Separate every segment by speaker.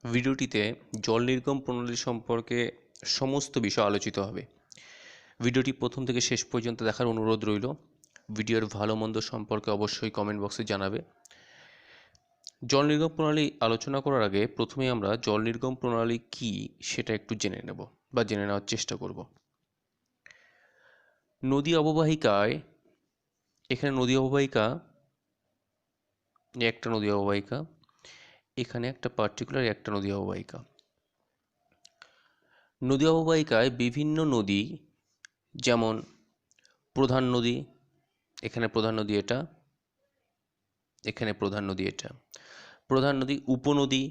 Speaker 1: ভিডিওটিতে জল নির্গম প্রণালী সম্পর্কে সমস্ত বিষয় আলোচিত হবে। ভিডিওটি প্রথম থেকে শেষ পর্যন্ত দেখার অনুরোধ রইল। ভিডিওর ভালো মন্দ সম্পর্কে অবশ্যই কমেন্ট বক্সে জানাবে। জল নির্গম প্রণালী আলোচনা করার আগে প্রথমে আমরা জল নির্গম প্রণালী কী সেটা একটু জেনে নেব বা জেনে নেওয়ার চেষ্টা করব। নদী অববাহিকায়, এখানে নদী অববাহিকা, একটা নদী অববাহিকা, এখানে একটা পার্টিকুলার একটা নদী অববাহিকা। নদী অববাহিকায় বিভিন্ন নদী, যেমন প্রধান নদী, এখানে প্রধান নদী এটা, এখানে প্রধান নদী এটা, প্রধান নদী, উপনদী,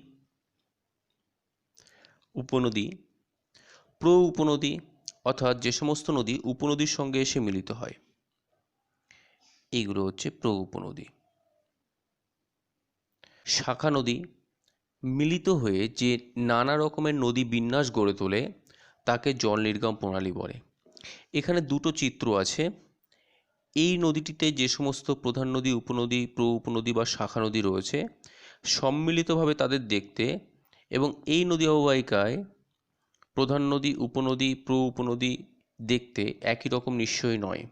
Speaker 1: উপনদী, প্র উপনদী, অর্থাৎ যে সমস্ত নদী উপনদীর সঙ্গে এসে মিলিত হয় এইগুলো হচ্ছে প্র উপনদী। শাখা নদী, মিলিত হয়ে যে নানা রকমের নদী বিন্যাস গড়ে তোলে তাকে জল নির্গম প্রণালী বলে। এখানে দুটো চিত্র আছে। এই নদীটিতে যে সমস্ত প্রধান নদী, উপনদী, প্র উপনদী বা শাখা নদী রয়েছে সম্মিলিতভাবে তাদের দেখতে, এবং এই নদী অববাহিকায় প্রধান নদী, উপনদী, প্র উপনদী দেখতে একই রকম নিশ্চয়ই নয়।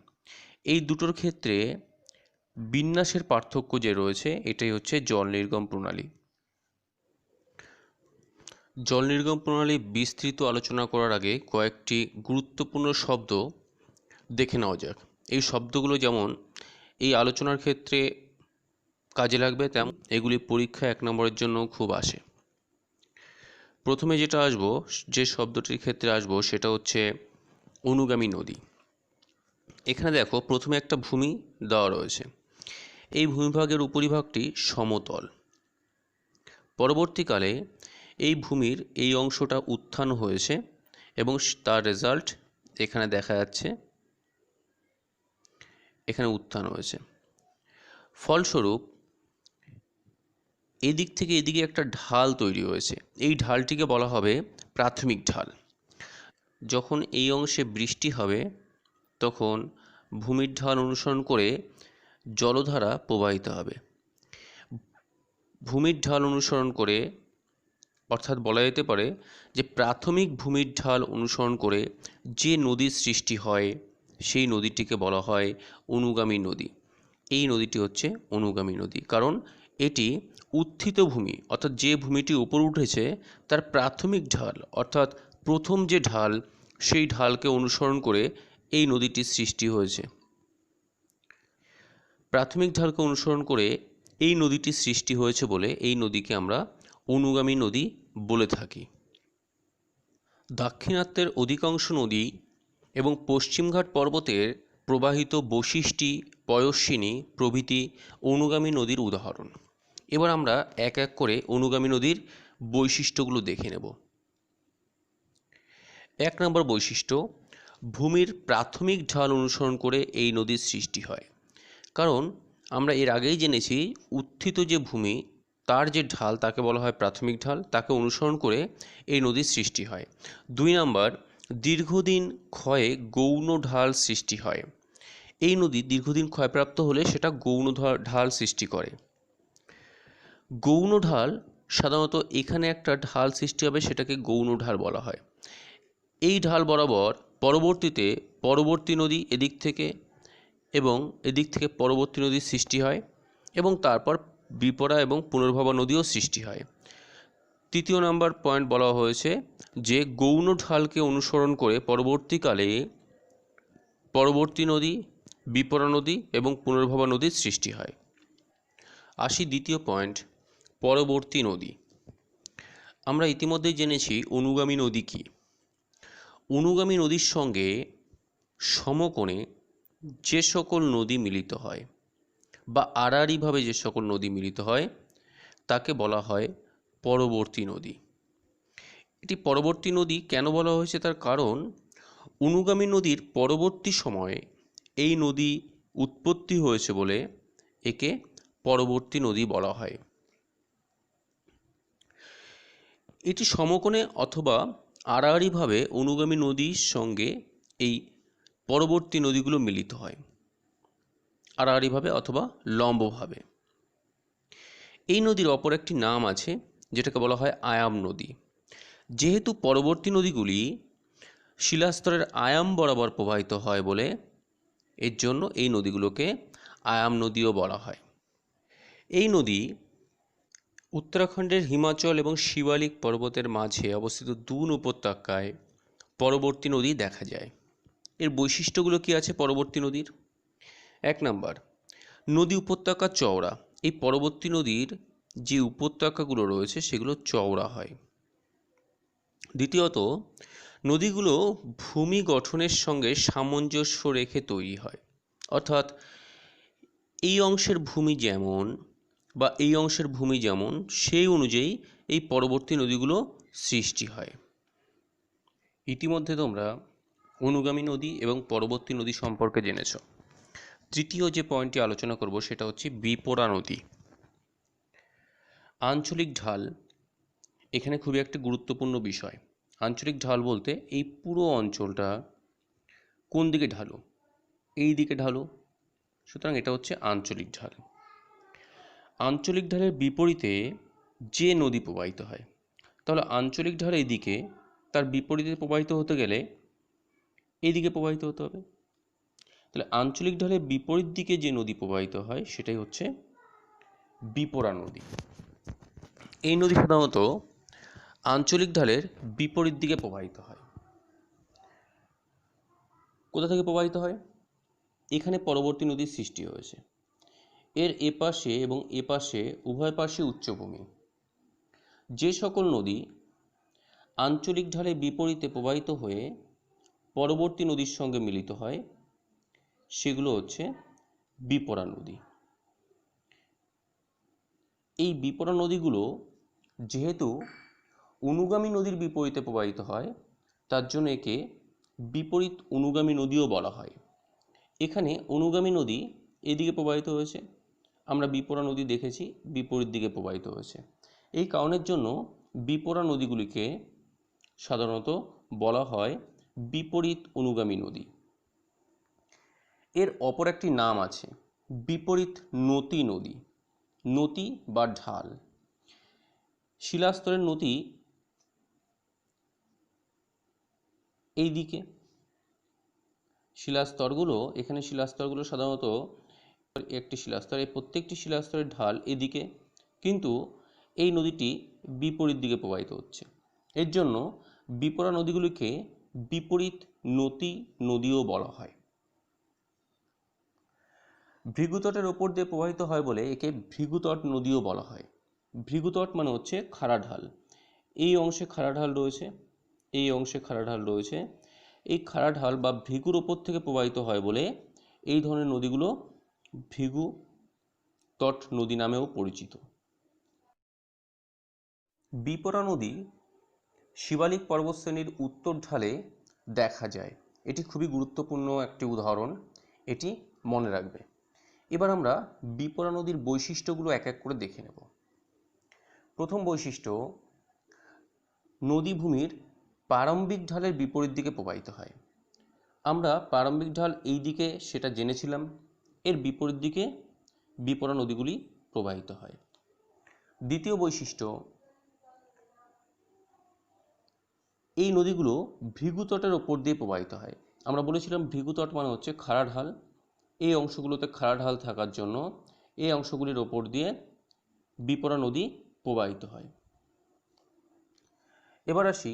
Speaker 1: এই দুটোর ক্ষেত্রে বিন্যাসের পার্থক্য যে রয়েছে এটাই হচ্ছে জল নির্গম প্রণালী। জল নির্গম প্রণালী বিস্তৃত আলোচনা করার আগে কয়েকটি গুরুত্বপূর্ণ শব্দ দেখে নেওয়া যাক। এই শব্দগুলো যেমন এই আলোচনার ক্ষেত্রে কাজে লাগবে, তেমন এগুলি পরীক্ষা 1 নম্বরের জন্য খুব আসে। প্রথমে যেটা আসবো, যে শব্দটির ক্ষেত্রে আসবো সেটা হচ্ছে অনুগামী নদী। এখানে দেখো প্রথমে একটা ভূমি দেওয়া রয়েছে। এই ভূমিভাগের উপরিভাগটি সমতল। পরবর্তীকালে এই ভূমির এই অংশটা উত্থান হয়েছে এবং তার রেজাল্ট এখানে দেখা যাচ্ছে, এখানে উত্থান হয়েছে। ফলস্বরূপ এদিক থেকে এদিকে একটা ঢাল তৈরি হয়েছে। এই ঢালটিকে বলা হবে প্রাথমিক ঢাল। যখন এই অংশে বৃষ্টি হবে তখন ভূমির ঢাল অনুসরণ করে জলধারা প্রবাহিত হবে। ভূমির ঢাল অনুসরণ করে, অর্থাৎ বলা যেতে পারে যে প্রাথমিক ভূমির ঢাল অনুসরণ করে যে নদীর সৃষ্টি হয় সেই নদীটিকে বলা হয় অনুগামী নদী। এই নদীটি হচ্ছে অনুগামী নদী, কারণ এটি উত্থিত ভূমি, অর্থাৎ যে ভূমিটি উপরে উঠেছে তার প্রাথমিক ঢাল, অর্থাৎ প্রথম যে ঢাল সেই ঢালকে অনুসরণ করে এই নদীটির সৃষ্টি হয়েছে। প্রাথমিক ঢালকে অনুসরণ করে এই নদীটির সৃষ্টি হয়েছে বলে এই নদীকে আমরা অনুগামী নদী বলে থাকি। দাক্ষিণাত্যের অধিকাংশ নদী এবং পশ্চিমঘাট পর্বতের প্রবাহিত বশিষ্ঠী, পয়স্বিনী প্রভৃতি অনুগামী নদীর উদাহরণ। এবার আমরা এক এক করে অনুগামী নদীর বৈশিষ্ট্যগুলো দেখে নেব। 1 নম্বর বৈশিষ্ট্য, ভূমির প্রাথমিক ঢাল অনুসরণ করে এই নদীর সৃষ্টি হয়। কারণ আমরা এর আগেই জেনেছি উত্থিত যে ভূমি তার যে ঢাল তাকে বলা হয় প্রাথমিক ঢাল, তাকে অনুসরণ করে এই নদীর সৃষ্টি হয়। 2 নম্বর, দীর্ঘদিন ক্ষয়ে গৌণ ঢাল সৃষ্টি হয়। এই নদী দীর্ঘদিন ক্ষয়প্রাপ্ত হলে সেটা গৌণ ঢাল সৃষ্টি করে। গৌণ ঢাল সাধারণত এখানে একটা ঢাল সৃষ্টি হবে, সেটাকে গৌণ ঢাল বলা হয়। এই ঢাল বরাবর পরবর্তীতে পরবর্তী নদী এদিক থেকে এবং এদিক থেকে পরবর্তী নদীর সৃষ্টি হয় এবং তারপর বিপরা এবং পুনর্ভবা নদীও সৃষ্টি হয়। 3 নম্বর পয়েন্ট বলা হয়েছে যে গৌণ ঢালকে অনুসরণ করে পরবর্তীকালে পরবর্তী নদী, বিপরা নদী এবং পুনর্ভবা নদীর সৃষ্টি হয়। আসি 2য় পয়েন্ট, পরবর্তী নদী। আমরা ইতিমধ্যেই জেনেছি অনুগামী নদী কী। অনুগামী নদীর সঙ্গে সমকোণে যে সকল নদী মিলিত হয় বা আড়াআড়িভাবে যে সকল নদী মিলিত হয় তাকে বলা হয় পরবর্তী নদী। এটি পরবর্তী নদী কেন বলা হয়েছে তার কারণ, অনুগামী নদীর পরবর্তী সময়ে এই নদী উৎপত্তি হয়েছে বলে একে পরবর্তী নদী বলা হয়। এটি সমকোণে অথবা আড়াআড়িভাবে অনুগামী নদীর সঙ্গে এই পরবর্তী নদীগুলো মিলিত হয়, আড়াআড়িভাবে অথবা লম্বভাবে। এই নদীর অপর একটি নাম আছে, যেটাকে বলা হয় আয়াম নদী। যেহেতু পরবর্তী নদীগুলি শিলাস্তরের আয়াম বরাবর প্রবাহিত হয় বলে এর জন্য এই নদীগুলোকে আয়াম নদীও বলা হয়। এই নদী উত্তরাখণ্ডের হিমাচল এবং শিবালিক পর্বতের মাঝে অবস্থিত দুন উপত্যকায় পরবর্তী নদী দেখা যায়। এর বৈশিষ্ট্যগুলো কি আছে পরবর্তী নদীর? 1 নাম্বার, নদী উপত্যকা চওড়া। এই পরবর্তী নদীর যে উপত্যকাগুলো রয়েছে সেগুলো চওড়া হয়। দ্বিতীয়ত, নদীগুলো ভূমি গঠনের সঙ্গে সামঞ্জস্য রেখে তৈরি হয়, অর্থাৎ এই অংশের ভূমি যেমন বা এই অংশের ভূমি যেমন সেই অনুযায়ী এই পরবর্তী নদীগুলো সৃষ্টি হয়। ইতিমধ্যে তোমরা অনুগামী নদী এবং পরবর্তী নদী সম্পর্কে জেনেছ। তৃতীয় যে পয়েন্টটি আলোচনা করব সেটা হচ্ছে বিপরা নদী। আঞ্চলিক ঢাল এখানে খুবই একটি গুরুত্বপূর্ণ বিষয়। আঞ্চলিক ঢাল বলতে এই পুরো অঞ্চলটা কোন দিকে ঢালু? এই দিকে ঢালু, সুতরাং এটা হচ্ছে আঞ্চলিক ঢাল। আঞ্চলিক ঢালের বিপরীতে যে নদী প্রবাহিত হয়, তাহলে আঞ্চলিক ঢাল এইদিকে, তার বিপরীতে প্রবাহিত হতে গেলে এইদিকে প্রবাহিত হতে হবে। তাহলে আঞ্চলিক ঢালের বিপরীত দিকে যে নদী প্রবাহিত হয় সেটাই হচ্ছে বিপরা নদী। এই নদী সাধারণত আঞ্চলিক ঢালের বিপরীত দিকে প্রবাহিত হয়। কোথা থেকে প্রবাহিত হয়? এখানে পরবর্তী নদীর সৃষ্টি হয়েছে। এর এপাশে এবং এপাশে উভয় পাশে উচ্চভূমি। যে সকল নদী আঞ্চলিক ঢালের বিপরীতে প্রবাহিত হয়ে পরবর্তী নদীর সঙ্গে মিলিত হয় সেগুলো হচ্ছে বিপরা নদী। এই বিপরা নদীগুলো যেহেতু অনুগামী নদীর বিপরীতে প্রবাহিত হয় তার জন্য একে বিপরীত অনুগামী নদীও বলা হয়। এখানে অনুগামী নদী এদিকে প্রবাহিত হয়েছে, আমরা বিপরা নদী দেখেছি বিপরীত দিকে প্রবাহিত হয়েছে। এই কারণের জন্য বিপরা নদীগুলিকে সাধারণত বলা হয় বিপরীত অনুগামী নদী। এর অপর একটি নাম আছে বিপরীত নতি নদী। নতি বা ঢাল। শিলাস্তরের নদী এই দিকে, শিলাস্তরগুলো এখানে শিলাস্তরগুলো সাধারণত একটি শিলাস্তর, এই প্রত্যেকটি শিলাস্তরের ঢাল এদিকে, কিন্তু এই নদীটি বিপরীত দিকে প্রবাহিত হচ্ছে। এর জন্য বিপরা নদীগুলিকে বিপরীত নতি নদীও বলা হয়। ভৃগুতটের ওপর দিয়ে প্রবাহিত হয় বলে একে ভৃগুতট নদীও বলা হয়। ভৃগুতট মানে হচ্ছে খাড়া ঢাল। এই অংশে খাড়া ঢাল রয়েছে, এই অংশে খাড়া ঢাল রয়েছে। এই খাড়া ঢাল বা ভৃগুর ওপর থেকে প্রবাহিত হয় বলে এই ধরনের নদীগুলো ভৃগু তট নদী নামেও পরিচিত। বিপরা নদী শিবালিক পর্বতশ্রেণীর উত্তর ঢালে দেখা যায়। এটি খুবই গুরুত্বপূর্ণ একটি উদাহরণ, এটি মনে রাখবে। এবার আমরা বিপরা নদীর বৈশিষ্ট্যগুলো এক এক করে দেখে নেব। প্রথম বৈশিষ্ট্য, নদীভূমির প্রারম্ভিক ঢালের বিপরীত দিকে প্রবাহিত হয়। আমরা প্রারম্ভিক ঢাল এই দিকে সেটা জেনেছিলাম, এর বিপরীত দিকে বিপরা নদীগুলি প্রবাহিত হয়। দ্বিতীয় বৈশিষ্ট্য, এই নদীগুলো ভৃগুতটের ওপর দিয়ে প্রবাহিত হয়। আমরা বলেছিলাম ভৃগুতট মানে হচ্ছে খাড়া ঢাল, এই অংশগুলোতে খাড়া ঢাল থাকার জন্য এই অংশগুলির ওপর দিয়ে বিপরা নদী প্রবাহিত হয়। এবার আসি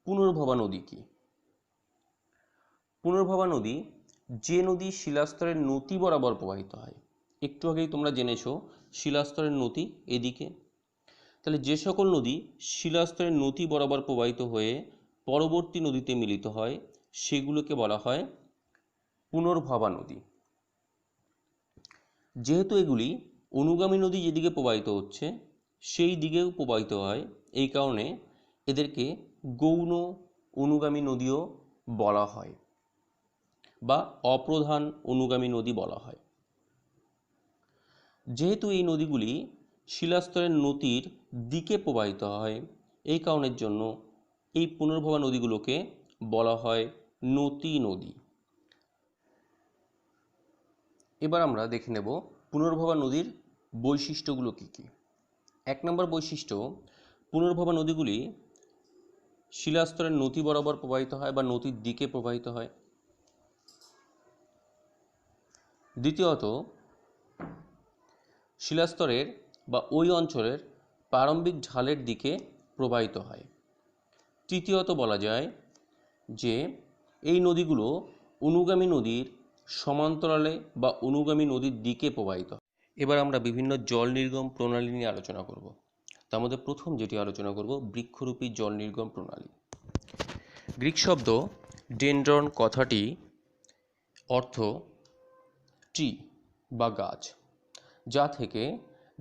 Speaker 1: পুনর্ভবা নদী কি। পুনর্ভবা নদী যে নদী শিলাস্তরের নতি বরাবর প্রবাহিত হয়। একটু আগেই তোমরা জেনেছো শিলাস্তরের নতি এদিকে, তাহলে যে সকল নদী শিলাস্তরের নতি বরাবর প্রবাহিত হয়ে পরবর্তী নদীতে মিলিত হয় সেগুলোকে বলা হয় পুনর্ভবা নদী। যেহেতু এগুলি অনুগামী নদী যেদিকে প্রবাহিত হচ্ছে সেই দিকেও প্রবাহিত হয়, এই কারণে এদেরকে গৌণ অনুগামী নদীও বলা হয় বা অপ্রধান অনুগামী নদী বলা হয়। যেহেতু এই নদীগুলি শিলাস্তরের নতির দিকে প্রবাহিত হয় এই কারণের জন্য এই পুনর্ভবা নদীগুলোকে বলা হয় নতি নদী। এবার আমরা দেখে নেব পুনর্ভবা নদীর বৈশিষ্ট্যগুলো কি কি। 1 নম্বর বৈশিষ্ট্য, পুনর্ভবা নদীগুলি শিলাস্তরের নতি বরাবর প্রবাহিত হয় বা নদীর দিকে প্রবাহিত হয়। দ্বিতীয়ত, শিলাস্তরের বা ওই অঞ্চলের প্রারম্ভিক ঢালের দিকে প্রবাহিত হয়। তৃতীয়ত বলা যায় যে এই নদীগুলো অনুগামী নদীর সমান্তরালে বা অনুগামী নদীর দিকে প্রবাহিত হয়। এবার আমরা বিভিন্ন জল নির্গম প্রণালী নিয়ে আলোচনা করব। তার মধ্যে প্রথম যেটি আলোচনা করব, বৃক্ষরূপী জল নির্গম প্রণালী। গ্রিক শব্দ ডেনড্রন কথাটি অর্থ ট্রি বা গাছ, যা থেকে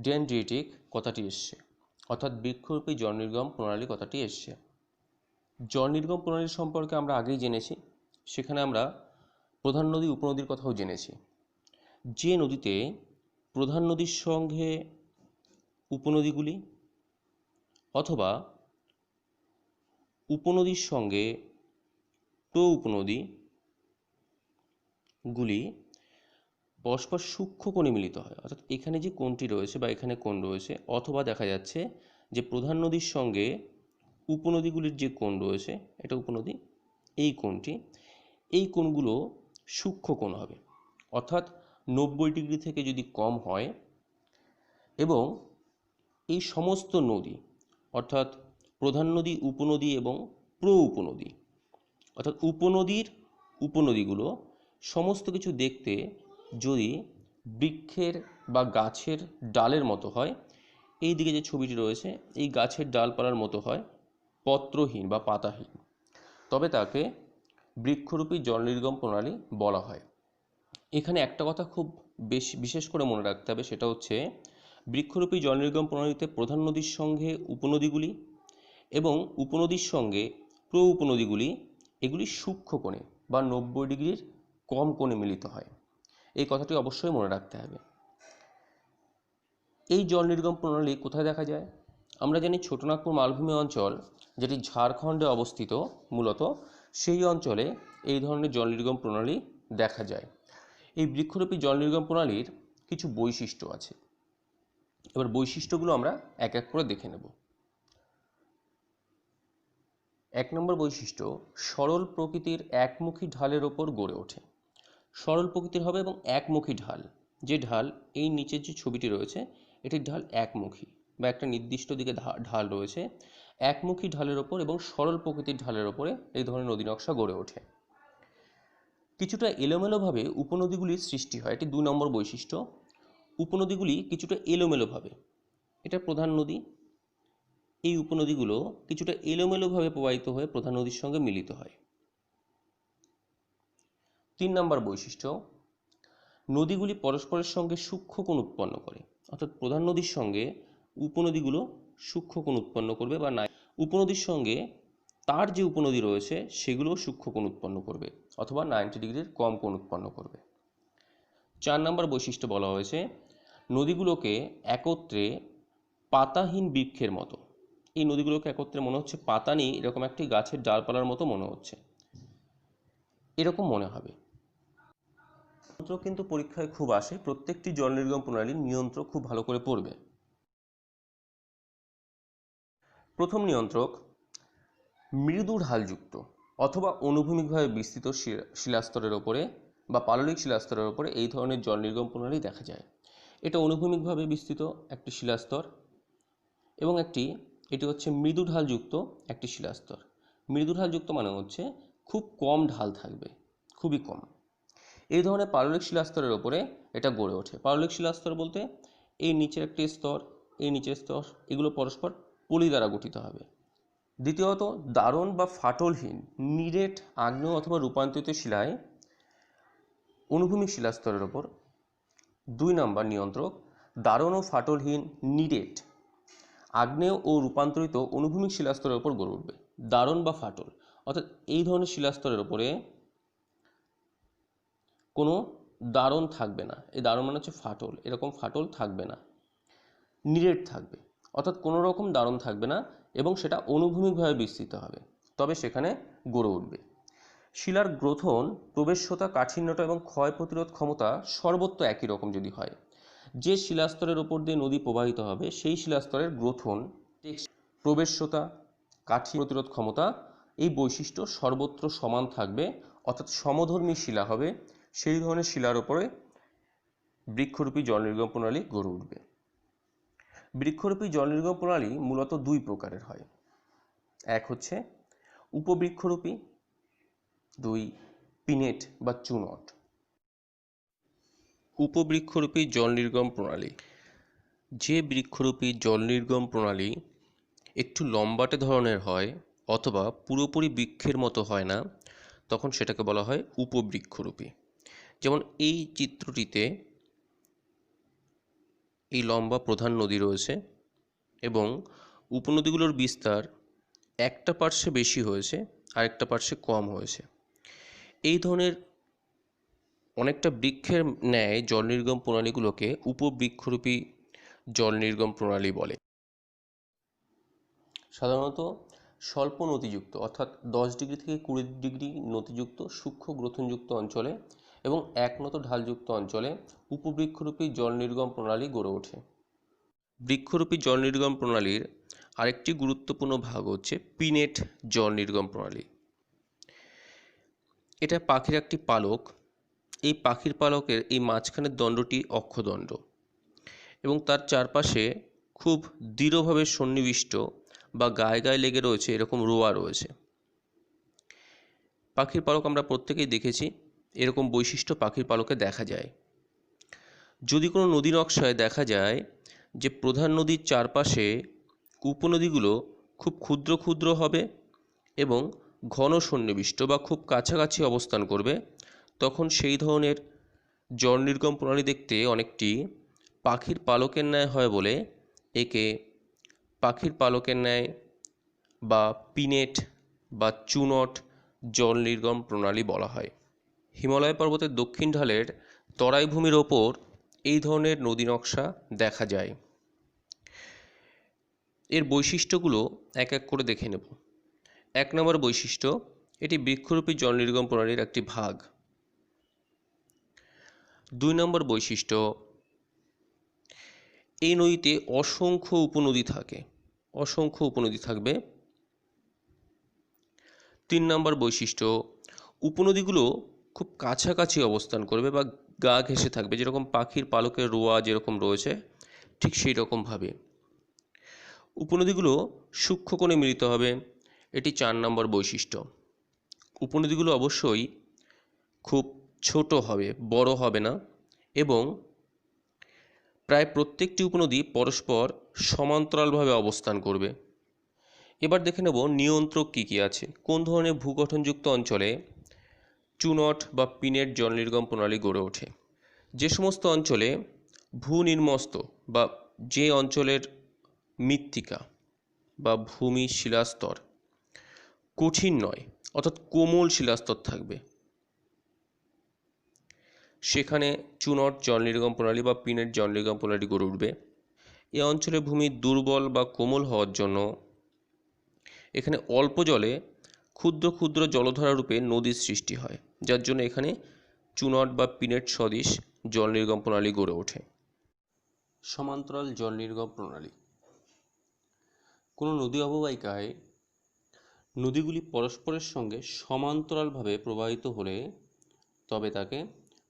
Speaker 1: ডেনড্রিটিক কথাটি এসছে, অর্থাৎ বৃক্ষরূপী জল নির্গম প্রণালী কথাটি এসছে। জল নির্গম প্রণালী সম্পর্কে আমরা আগেই জেনেছি। সেখানে আমরা প্রধান নদী উপনদীর কথাও জেনেছি। যে নদীতে প্রধান নদীর সঙ্গে উপনদীগুলি অথবা উপনদীর সঙ্গে প্র উপনদীগুলি পরস্পর সূক্ষ্ম কোণে মিলিত হয়, অর্থাৎ এখানে যে কোণটি রয়েছে বা এখানে কোণ রয়েছে, অথবা দেখা যাচ্ছে যে প্রধান নদীর সঙ্গে উপনদীগুলির যে কোণ রয়েছে, এটা উপনদী, এই কোণটি, এই কোণগুলো সূক্ষ্ম কোণ হবে, অর্থাৎ 90 ডিগ্রি থেকে যদি কম হয়, এবং এই সমস্ত নদী অর্থাৎ প্রধান নদী, উপনদী এবং প্র উপনদী, অর্থাৎ উপনদীগুলো সমস্ত কিছু দেখতে যদি বৃক্ষের বা গাছের ডালের মতো হয়, এই দিকে যে ছবিটি রয়েছে এই গাছের ডালপালার মতো হয়, পত্রহীন বা পাতাহীন, তবে তাকে বৃক্ষরূপী জল নির্গম প্রণালী বলা হয়। এখানে একটা কথা খুব বিশেষ করে মনে রাখতে হবে, সেটা হচ্ছে বৃক্ষরূপী জল নির্গম প্রণালীতে প্রধান নদীর সঙ্গে উপনদীগুলি এবং উপনদীর সঙ্গে প্র উপনদীগুলি এগুলি সূক্ষ্ম কোণে বা 90 ডিগ্রির কম কোণে মিলিত হয়। এই কথাটি অবশ্যই মনে রাখতে হবে। এই জল নির্গম প্রণালী কোথায় দেখা যায়? আমরা জানি ছোটনাগপুর মালভূমি অঞ্চল, যেটি ঝাড়খণ্ডে অবস্থিত, মূলত সেই অঞ্চলে এই ধরনের জল নির্গম প্রণালী দেখা যায়। এই বৃক্ষরূপী জল নির্গম প্রণালীর কিছু বৈশিষ্ট্য আছে। এবার বৈশিষ্ট্যগুলো আমরা এক এক করে দেখে নেব। 1 নম্বর বৈশিষ্ট্য, সরল প্রকৃতির একমুখী ঢালের ওপর গড়ে ওঠে। সরল প্রকৃতির হবে এবং একমুখী ঢাল, যে ঢাল এই নিচের যে ছবিটি রয়েছে এটির ঢাল একমুখী বা একটা নির্দিষ্ট দিকে ঢাল রয়েছে, একমুখী ঢালের ওপর এবং সরল প্রকৃতির ঢালের ওপরে এই ধরনের নদী নকশা গড়ে ওঠে। কিছুটা এলোমেলোভাবে উপনদীগুলির সৃষ্টি হয়, এটি 2 নম্বর বৈশিষ্ট্য। উপনদীগুলি কিছুটা এলোমেলোভাবে, এটা প্রধান নদী, এই উপনদীগুলো কিছুটা এলোমেলোভাবে প্রবাহিত হয়ে প্রধান নদীর সঙ্গে মিলিত হয়। 3 নম্বর বৈশিষ্ট্য, নদীগুলি পরস্পরের সঙ্গে সূক্ষ্ম কোণ উৎপন্ন করে, অর্থাৎ প্রধান নদীর সঙ্গে উপনদীগুলো সূক্ষ্ম কোণ উৎপন্ন করবে, বা না উপনদীর সঙ্গে তার যে উপনদী রয়েছে সেগুলোও সূক্ষ্ম কোণ উৎপন্ন করবে, অথবা 90 ডিগ্রির কম কোণ উৎপন্ন করবে। 4 নম্বর বৈশিষ্ট্য বলা হয়েছে, নদীগুলোকে একত্রে পাতাহীন বৃক্ষের মতো, এই নদীগুলোকে একত্রে মনে হচ্ছে পাতা নেই এরকম একটি গাছের ডালপালার মতো মনে হচ্ছে, এরকম মনে হবে। নিয়ন্ত্রক কিন্তু পরীক্ষায় খুব আসে, প্রত্যেকটি জল নির্গম প্রণালীর নিয়ন্ত্রক খুব ভালো করে পড়বে। প্রথম নিয়ন্ত্রক, মৃদু ঢালযুক্ত অথবা অনুভূমিকভাবে বিস্তৃত শিলাস্তরের ওপরে বা পাললিক শিলাস্তরের ওপরে এই ধরনের জল নির্গম প্রণালী দেখা যায়। এটা অনুভূমিকভাবে বিস্তৃত একটি শিলাস্তর এবং এটি হচ্ছে মৃদু ঢালযুক্ত একটি শিলাস্তর। মৃদু ঢালযুক্ত মানে হচ্ছে খুব কম ঢাল থাকবে, খুবই কম। এই ধরনের পাললিক শিলাস্তরের ওপরে এটা গড়ে ওঠে। পাললিক শিলাস্তর বলতে এই নিচের একটি স্তর, এই নিচের স্তর, এগুলো পরস্পর পলি দ্বারা গঠিত হবে। দ্বিতীয়ত, দারণ বা ফাটলহীন নিরেট আগ্নেয় অথবা রূপান্তরিত শিলায় অনুভূমিক শিলাস্তরের ওপর। 2 নম্বর নিয়ন্ত্রক, দারণ ও ফাটলহীন নিরেট আগ্নেয় ও রূপান্তরিত অনুভূমিক শিলাস্তরের ওপর গড়ে উঠবে। দারণ বা ফাটল, অর্থাৎ এই ধরনের শিলাস্তরের ওপরে কোনো দারণ থাকবে না, এই দারণ মানে হচ্ছে ফাটল, এরকম ফাটল থাকবে না, নিরেট থাকবে, অর্থাৎ কোনো রকম দারণ থাকবে না এবং সেটা অনুভূমিকভাবে বিস্তৃত হবে, তবে সেখানে গড়ে উঠবে। শিলার গ্রথন, প্রবেশ্যতা, কাঠিন্যতা এবং ক্ষয় প্রতিরোধ ক্ষমতা সর্বত্র একই রকম যদি হয়, যে শিলাস্তরের ওপর দিয়ে নদী প্রবাহিত হবে সেই শিলাস্তরের গ্রথন, প্রবেশ্যতা, কাঠি প্রতিরোধ ক্ষমতা, এই বৈশিষ্ট্য সর্বত্র সমান থাকবে, অর্থাৎ সমধর্মী শিলা হবে। সেই ধরনের শিলার ওপরে বৃক্ষরূপী জল নির্গম প্রণালী গড়ে উঠবে। বৃক্ষরূপী জল নির্গম প্রণালী মূলত দুই প্রকারের হয়। এক হচ্ছে উপবৃক্ষরূপী, দুই পিনেট বা চুনট। উপবৃক্ষরূপী জল নির্গম প্রণালী, যে বৃক্ষরূপী জল নির্গম প্রণালী একটু লম্বাটে ধরনের হয় অথবা পুরোপুরি বৃক্ষের মতো হয় না, তখন সেটাকে বলা হয় উপবৃক্ষরূপী। যেমন এই চিত্রটিতে এই লম্বা প্রধান নদী রয়েছে এবং উপনদীগুলোর বিস্তার একটা পার্শ্বে বেশি হয়েছে আর একটা পার্শ্বে কম হয়েছে। এই ধরনের অনেকটা বৃক্ষের ন্যায় জল নির্গম প্রণালীগুলোকে উপবৃক্ষরূপী জল নির্গম প্রণালী বলে। সাধারণত স্বল্প নতিযুক্ত অর্থাৎ 10 ডিগ্রি থেকে 20 ডিগ্রি নতিযুক্ত সূক্ষ্ম গ্রথনযুক্ত অঞ্চলে এবং একনত ঢালযুক্ত অঞ্চলে উপবৃক্ষরূপী জল নির্গম প্রণালী গড়ে ওঠে। বৃক্ষরূপী জল নির্গম প্রণালীর আরেকটি গুরুত্বপূর্ণ ভাগ হচ্ছে পিনেট জল নির্গম প্রণালী। এটা পাখির একটি পালক। এই পাখির পালকের এই মাঝখানের দণ্ডটি অক্ষদণ্ড এবং তার চারপাশে খুব দৃঢ়ভাবে সন্নিবিষ্ট বা গায়ে গায়ে লেগে রয়েছে এরকম রোঁয়া রয়েছে। পাখির পালক আমরা প্রত্যেকেই দেখেছি, এরকম বৈশিষ্ট্য পাখির পালকে দেখা যায়। যদি কোনো নদী নকশায় দেখা যায় যে প্রধান নদীর চারপাশে উপনদীগুলো খুব ক্ষুদ্র ক্ষুদ্র হবে এবং ঘন সন্নিবিষ্ট বা খুব কাছাকাছি অবস্থান করবে, তখন সেই ধরনের জল নির্গম প্রণালী দেখতে অনেকটি পাখির পালকের ন্যায় হয় বলে একে পাখির পালকের ন্যায় বা পিনেট বা চুনট জল নির্গম প্রণালী বলা হয়। হিমালয় পর্বতের দক্ষিণ ঢালের তরাই ভূমির ওপর এই ধরনের নদী নকশা দেখা যায়। এর বৈশিষ্ট্যগুলো এক এক করে দেখে নেব। 1 নম্বর বৈশিষ্ট্য, এটি বৃক্ষরূপী জল নির্গম প্রণালীর একটি ভাগ। 2 নম্বর বৈশিষ্ট্য, এই নদীতে অসংখ্য উপনদী থাকে, অসংখ্য উপনদী থাকবে। 3 নম্বর বৈশিষ্ট্য, উপনদীগুলো খুব কাছাকাছি অবস্থান করবে বা গা ঘেঁষে থাকবে, যেরকম পাখির পালকের রোঁয়া যেরকম রয়েছে ঠিক সেই রকমভাবে। উপনদীগুলো সূক্ষ্ম কোণে মিলিত হবে, এটি 4 নম্বর বৈশিষ্ট্য। উপনদীগুলো অবশ্যই খুব ছোট হবে, বড় হবে না এবং প্রায় প্রত্যেকটি উপনদী পরস্পর সমান্তরালভাবে অবস্থান করবে। এবার দেখে নেব নিয়ন্ত্রক কী কী আছে। কোন ধরনের ভূগঠনযুক্ত অঞ্চলে চুনট বা পিনেট জল নির্গম প্রণালী গড়ে ওঠে। যে সমস্ত অঞ্চলে ভূনির্মস্ত বা যে অঞ্চলের মৃত্তিকা বা ভূমি শিলাস্তর কঠিন নয় অর্থাৎ কোমল শিলাস্তর থাকবে, সেখানে চুনট জল নির্গম প্রণালী বা পিনেট জল নির্গম প্রণালী গড়ে উঠবে। এ অঞ্চলে ভূমি দুর্বল বা কোমল হওয়ার জন্য এখানে অল্প জলে ক্ষুদ্র ক্ষুদ্র জলধারা রূপে নদীর সৃষ্টি হয়, যার জন্য এখানে চুনট বা পিনেট সদৃশ জল নির্গম প্রণালী গড়ে ওঠে। সমান্তরাল জল নির্গম প্রণালী, কোনো নদী অববাহিকায় নদীগুলি পরস্পরের সঙ্গে সমান্তরালভাবে প্রবাহিত হলে তবে তাকে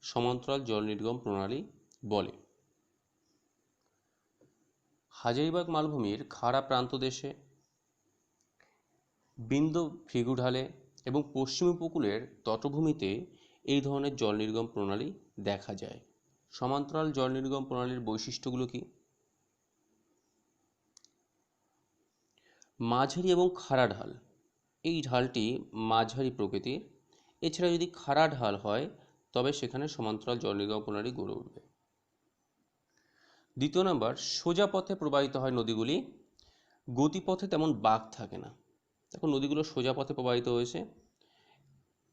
Speaker 1: সমান্তরাল জল নির্গম প্রণালী বলে। হাজারিবাগ মালভূমির খাড়া প্রান্তদেশে, বিন্ধ্য ভৃগু ঢালে এবং পশ্চিম উপকূলের তটভূমিতে এই ধরনের জল নির্গম প্রণালী দেখা যায়। সমান্তরাল জল নির্গম প্রণালীর বৈশিষ্ট্যগুলো কি? মাঝারি এবং খাড়া ঢাল, এই ঢালটি মাঝারি প্রকৃতির। এছাড়া যদি খাড়া ঢাল হয় তবে সেখানে সমান্তরাল জল নির্গম প্রণালী গড়ে উঠবে। 2 নম্বর, সোজা পথে প্রবাহিত হয় নদীগুলি, গতিপথে তেমন বাঁক থাকে না। দেখো নদীগুলো সোজা পথে প্রবাহিত হয়েছে,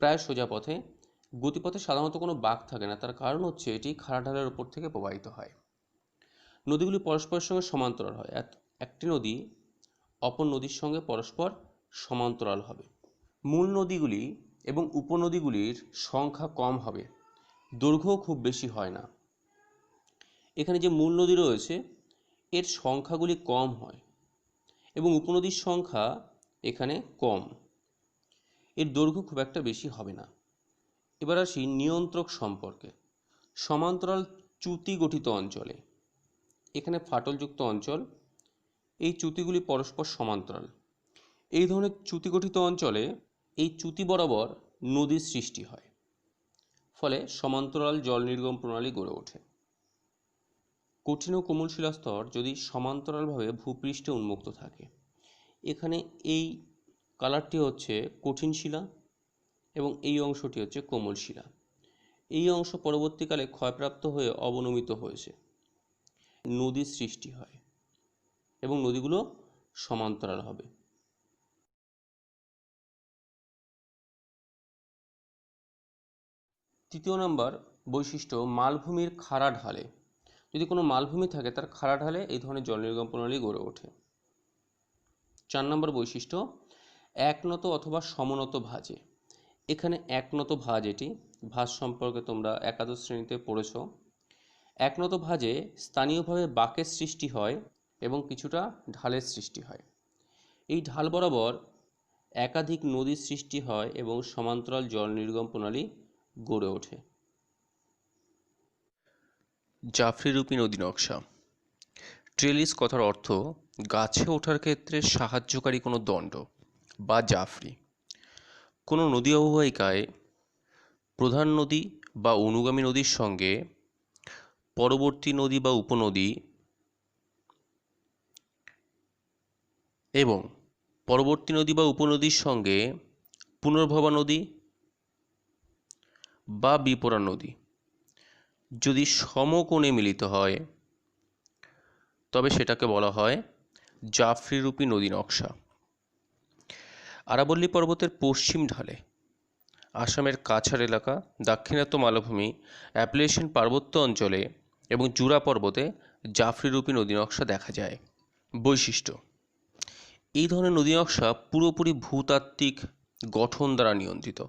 Speaker 1: প্রায় সোজা পথে, গতিপথে সাধারণত কোনো বাঁক থাকে না। তার কারণ হচ্ছে এটি খাড়া ঢালের উপর থেকে প্রবাহিত হয়। নদীগুলি পরস্পরের সঙ্গে সমান্তরাল হয়, একটি নদী অপর নদীর সঙ্গে পরস্পর সমান্তরাল হবে। মূল নদীগুলি এবং উপনদীগুলির সংখ্যা কম হবে, দৈর্ঘ্য খুব বেশি হয় না। এখানে যে মূল নদী রয়েছে এর সংখ্যাগুলি কম হয় এবং উপনদীর সংখ্যা এখানে কম, এর দৈর্ঘ্য খুব একটা বেশি হবে না। এবার আসি নিয়ন্ত্রক সম্পর্কে। সমান্তরাল চ্যুতি গঠিত অঞ্চলে, এখানে ফাটলযুক্ত অঞ্চল, এই চ্যুতিগুলি পরস্পর সমান্তরাল। এই ধরনের চ্যুতি গঠিত অঞ্চলে এই চ্যুতি বরাবর নদীর সৃষ্টি হয়, ফলে সমান্তরাল জল নির্গম প্রণালী গড়ে ওঠে। কঠিন ও কোমল শিলাস্তর যদি সমান্তরালভাবে ভূপৃষ্ঠে উন্মুক্ত থাকে, এখানে এই কালারটি হচ্ছে কঠিন শিলা এবং এই অংশটি হচ্ছে কোমল শিলা। এই অংশ পরবর্তীকালে ক্ষয়প্রাপ্ত হয়ে অবনমিত হয়েছে, নদীর সৃষ্টি হয় এবং নদীগুলো সমান্তরাল হবে। তৃতীয় নম্বর বৈশিষ্ট্য, মালভূমির খাড়া ঢালে। যদি কোনো মালভূমি থাকে তার খাড়া ঢালে এই ধরনের জল নির্গম প্রণালী গড়ে ওঠে। 4 নম্বর বৈশিষ্ট্য, একনত অথবা সমনত ভাঁজে। এখানে একনত ভাঁজ, এটি ভাঁজ সম্পর্কে তোমরা একাদশ শ্রেণীতে পড়েছ। একনত ভাঁজে স্থানীয়ভাবে বাঁকের সৃষ্টি হয় এবং কিছুটা ঢালের সৃষ্টি হয়। এই ঢাল বরাবর একাধিক নদীর সৃষ্টি হয় এবং সমান্তরাল জল নির্গম প্রণালী গড়ে ওঠে। জাফরিরূপী নদী নকশা। ট্রেলিস কথার অর্থ গাছে ওঠার ক্ষেত্রে সাহায্যকারী কোনো দণ্ড বা জাফরি। কোনো নদী অববাহিকায় প্রধান নদী বা অনুগামী নদীর সঙ্গে পরবর্তী নদী বা উপনদী এবং পরবর্তী নদী বা উপনদীর সঙ্গে পুনর্ভবা নদী বা বিপরা নদী যদি সমকোণে মিলিত হয়, তবে সেটাকে বলা হয় জাফরিরূপী নদী নকশা। আরাবল্লী পর্বতের পশ্চিম ঢালে, আসামের কাছাড় এলাকা, দাক্ষিণাত্য মালভূমি, অ্যাপ্যালেশিয়ান পার্বত্য অঞ্চলে এবং জুরা পর্বতে জাফরিরূপী নদী নকশা দেখা যায়। বৈশিষ্ট্য, এই ধরনের নদী নকশা পুরোপুরি ভূতাত্ত্বিক গঠন দ্বারা নিয়ন্ত্রিত,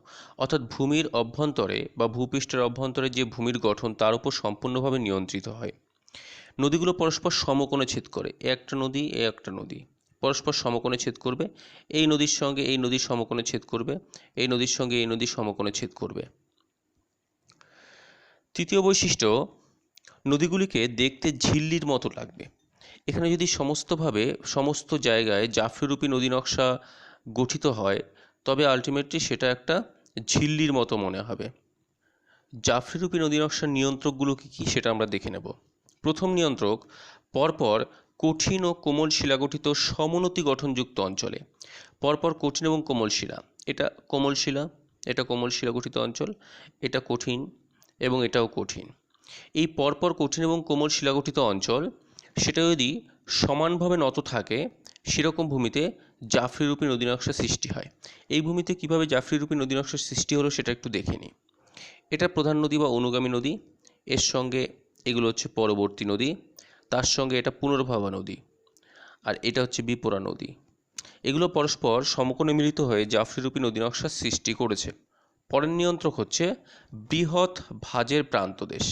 Speaker 1: অর্থাৎ ভূমির অভ্যন্তরে বা ভূপৃষ্ঠের অভ্যন্তরে যে ভূমির গঠন তার উপর সম্পূর্ণভাবে নিয়ন্ত্রিত হয়। নদীগুলো পরস্পর সমকোণে ছেদ করে, একটা নদী একটা নদী পরস্পর সমকোণে ছেদ করবে, এই নদীর সঙ্গে এই নদীর সমকোণে ছেদ করবে, এই নদীর সঙ্গে এই নদীর সমকোণে ছেদ করবে। তৃতীয় বৈশিষ্ট্য, নদীগুলিকে দেখতে ঝিল্লির মতো লাগবে। এখানে যদি সমস্ত জায়গায় জাফরিরূপী নদী নকশা গঠিত হয়, তবে আলটিমেটলি সেটা একটা ঝিল্লির মতো মনে হবে। জাফরিরূপী নদী নকশার নিয়ন্ত্রকগুলো কী সেটা আমরা দেখে নেব। প্রথম নিয়ন্ত্রক, পরপর কঠিন ও কোমল শিলা গঠিত সমোন্নতি গঠনযুক্ত অঞ্চলে, পরপর কঠিন এবং কোমল শিলা, এটা কোমল শিলা, এটা কোমল শিলা গঠিত অঞ্চল, এটা কঠিন এবং এটাও কঠিন। এই পরপর কঠিন এবং কোমল শিলা গঠিত অঞ্চল, সেটা যদি সমানভাবে নত থাকে, সেরকম ভূমিতে জাফরিরূপী নদী নকশা সৃষ্টি হয়। এই ভূমিতে কিভাবে জাফরিরূপী নদী নকশার সৃষ্টি হলো সেটা একটু দেখে নিই। এটা প্রধান নদী বা অনুগামী নদী, এর সঙ্গে এগুলো হচ্ছে পরবর্তী নদী, তার সঙ্গে এটা পুনর্ভবা নদী, আর এটা হচ্ছে বিপরা নদী। এগুলো পরস্পর সমকোণে মিলিত হয়ে জাফরিরূপী নদী নকশার সৃষ্টি করেছে। পরের নিয়ন্ত্রক হচ্ছে বৃহৎ ভাঁজের প্রান্তদেশ।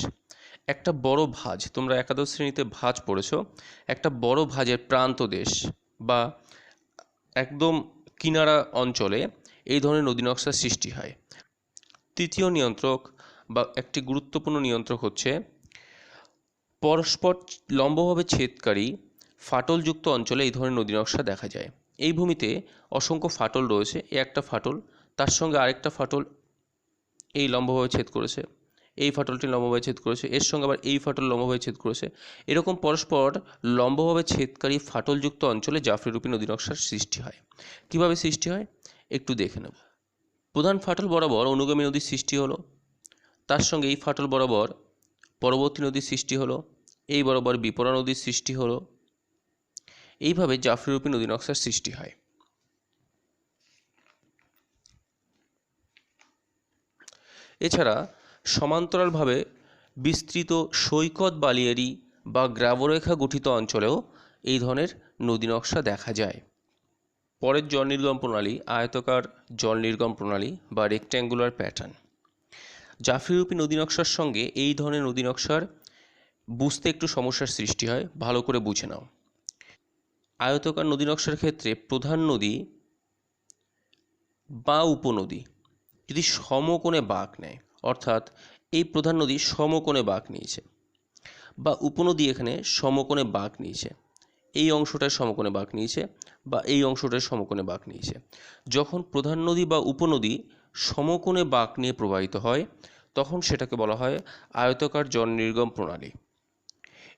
Speaker 1: একটা বড় ভাঁজ, তোমরা একাদশ শ্রেণীতে ভাঁজ পড়েছ, একটা বড় ভাঁজের প্রান্তদেশ বা একদম কিনারা অঞ্চলে এই ধরনের নদী নকশার সৃষ্টি হয়। তৃতীয় নিয়ন্ত্রক বা একটি গুরুত্বপূর্ণ নিয়ন্ত্রক হচ্ছে পরস্পর লম্বভাবে ছেদকারী ফাটলযুক্ত অঞ্চলে এই ধরনের নদী নকশা দেখা যায়। এই ভূমিতে অসংখ্য ফাটল রয়েছে, একটা ফাটল তার সঙ্গে আরেকটা ফাটল এই লম্বভাবে ছেদ করেছে, এই ফাটলটি লম্বভাবে ছেদ করেছে, এর সঙ্গে আবার এই ফাটল লম্বভাবে ছেদ করেছে। এরকম পরস্পর লম্বভাবে ছেদকারী ফাটলযুক্ত অঞ্চলে জাফরিরূপী নদী নকশার সৃষ্টি হয়। কিভাবে সৃষ্টি হয় একটু দেখে নেব। প্রধান ফাটল বরাবর অনুগামী নদীর সৃষ্টি হলো, তার সঙ্গে এই ফাটল বরাবর পরবর্তী নদীর সৃষ্টি হলো, এই বরাবর বিপরা নদীর সৃষ্টি হলো। এইভাবে জাফরিরূপী নদী নকশার সৃষ্টি হয়। এছাড়া সমান্তরালভাবে বিস্তৃত সৈকত বালিয়ারি বা গ্রাবরেখা গঠিত অঞ্চলেও এই ধরনের নদী নকশা দেখা যায়। পরের জল নির্গম প্রণালী আয়তাকার জল নির্গম প্রণালী বা রেক্ট্যাঙ্গুলার প্যাটার্ন। জাফরিরূপী নদী নকশার সঙ্গে এই ধরনের নদী নকশার বুঝতে একটু সমস্যার সৃষ্টি হয়, ভালো করে বুঝে নাও। আয়তাকার নদী নকশার ক্ষেত্রে প্রধান নদী বা উপনদী যদি সমকোণে বাঁক নেয়, অর্থাৎ এই প্রধান নদী সমকোণে বাঁক নিয়েছে বা উপনদী এখানে সমকোণে বাঁক নিয়েছে, এই অংশটায় সমকোণে বাঁক নিয়েছে বা এই অংশটায় সমকোণে বাঁক নিয়েছে, যখন প্রধান নদী বা উপনদী সমকোণে বাঁক নিয়ে প্রবাহিত হয় তখন সেটাকে বলা হয় আয়তাকার জল নির্গম প্রণালী।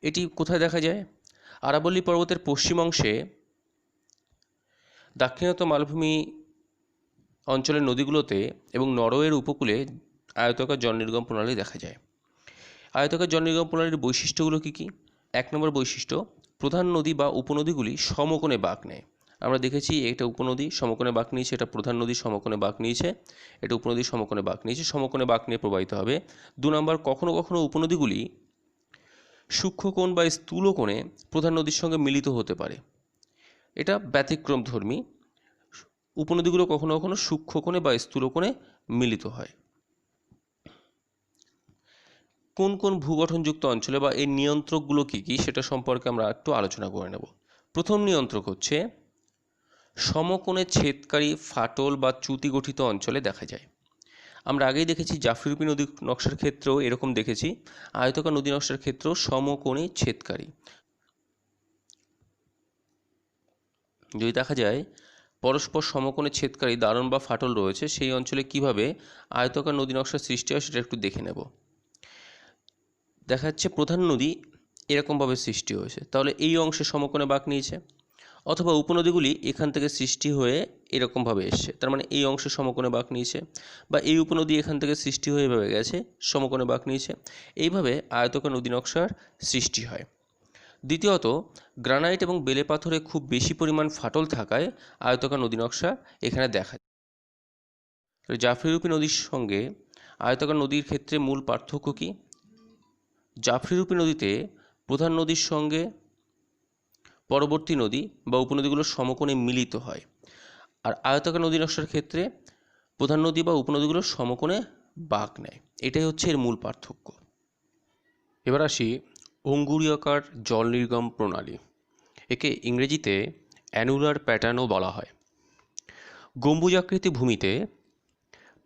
Speaker 1: এটি কোথায় দেখা যায়? আরাবল্লী পর্বতের পশ্চিম অংশে দাক্ষিণাত্য মালভূমি অঞ্চলের নদীগুলোতে এবং নরওয়ের উপকূলে আয়তাকার জল নির্গম প্রণালী দেখা যায়। আয়তাকার জল নির্গম প্রণালীর বৈশিষ্ট্যগুলো কী কী? 1 নম্বর বৈশিষ্ট্য, প্রধান নদী বা উপনদীগুলি সমকোণে বাঁক নেয়। আমরা দেখেছি এটা উপনদী সমকোণে বাঁক নিয়েছে, এটা প্রধান নদী সমকোণে বাঁক নিয়েছে, এটা উপনদী সমকোণে বাঁক নিয়েছে, সমকোণে বাঁক নিয়ে প্রবাহিত হবে। 2 নম্বর, কখনো কখনো উপনদীগুলি সূক্ষ্মকোণ বা স্থূল কোণে প্রধান নদীর সঙ্গে মিলিত হতে পারে, এটা ব্যতিক্রমধর্মী। উপনদীগুলো কখনো কখনো সূক্ষ্মকোণে বা স্থূল কোণে মিলিত হয়। কোন কোন ভূগঠনযুক্ত অঞ্চলে বা এর নিয়ন্ত্রকগুলো কী কী সেটা সম্পর্কে আমরা একটু আলোচনা করে নেব। প্রথম নিয়ন্ত্রক হচ্ছে সমকোণে ছেদকারী ফাটল বা চ্যুতি গঠিত অঞ্চলে দেখা যায়। আমরা আগেই দেখেছি জাফরিরূপী নদী নকশার ক্ষেত্রেও এরকম দেখেছি, আয়তাকার নদী নকশার ক্ষেত্রেও সমকোণে ছেদকারী। যদি দেখা যায় পরস্পর সমকোণে ছেদকারী দারণ বা ফাটল রয়েছে, সেই অঞ্চলে কিভাবে আয়তাকার নদী নকশার সৃষ্টি হয় সেটা একটু দেখে নেব। দেখা যাচ্ছে প্রধান নদী এরকমভাবে সৃষ্টি হয়েছে, তাহলে এই অংশে সমকোণে বাঁক নিয়েছে, অথবা উপনদীগুলি এখান থেকে সৃষ্টি হয়ে এরকমভাবে এসছে, তার মানে এই অংশে সমকোণে বাঁক নিয়েছে, বা এই উপনদী এখান থেকে সৃষ্টি হয়ে এভাবে গেছে সমকোণে বাঁক নিয়েছে। এইভাবে আয়তাকার নদী নকশার সৃষ্টি হয়। দ্বিতীয়ত, গ্রানাইট এবং বেলে পাথরে খুব বেশি পরিমাণ ফাটল থাকায় আয়তাকার নদী নকশা এখানে দেখা যায়। জাফরিরূপী নদীর সঙ্গে আয়তাকার নদীর ক্ষেত্রে মূল পার্থক্য কী? জাফরিরূপী নদীতে প্রধান নদীর সঙ্গে পরবর্তী নদী বা উপনদীগুলো সমকোণে মিলিত হয়, আর আয়তাকার নদী নকশার ক্ষেত্রে প্রধান নদী বা উপনদীগুলো সমকোণে বাঁক নেয়। এটাই হচ্ছে এর মূল পার্থক্য। এবার আসি অঙ্গুরীয়কার জল নির্গম প্রণালী। একে ইংরেজিতে অ্যানুলার প্যাটার্নও বলা হয়। গম্বুজাকৃতি ভূমিতে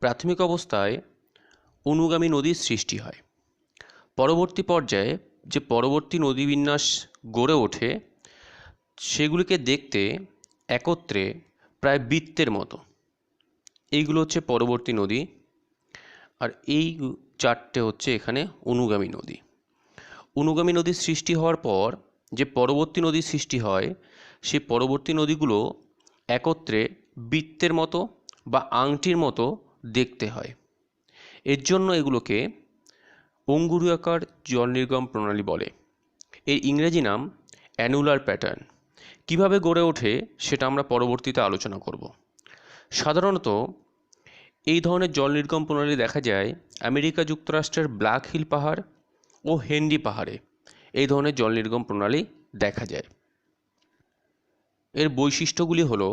Speaker 1: প্রাথমিক অবস্থায় অনুগামী নদীর সৃষ্টি হয়। পরবর্তী পর্যায়ে যে পরবর্তী নদীবিন্যাস গড়ে ওঠে সেগুলিকে দেখতে একত্রে প্রায় বৃত্তের মতো। এইগুলো হচ্ছে পরবর্তী নদী, আর এই 4টে হচ্ছে এখানে অনুগামী নদী। অনুগামী নদীর সৃষ্টি হওয়ার পর যে পরবর্তী নদীর সৃষ্টি হয়, সেই পরবর্তী নদীগুলো একত্রে বৃত্তের মতো বা আংটির মতো দেখতে হয়। এর জন্য এগুলোকে অঙ্গুরীয়াকার জল নির্গম প্রণালী বলে। এর ইংরেজি নাম অ্যানুলার প্যাটার্ন। কিভাবে গড়ে ওঠে সেটা আমরা পরবর্তীতে আলোচনা করব। সাধারণত এই ধরনের জল নির্গম প্রণালী দেখা যায় আমেরিকা যুক্তরাষ্ট্রের ব্ল্যাক হিল পাহাড় ও হেনরি পাহাড়ে। এই ধরনের জল নির্গম প্রণালী দেখা যায়। এর বৈশিষ্ট্যগুলি হলো,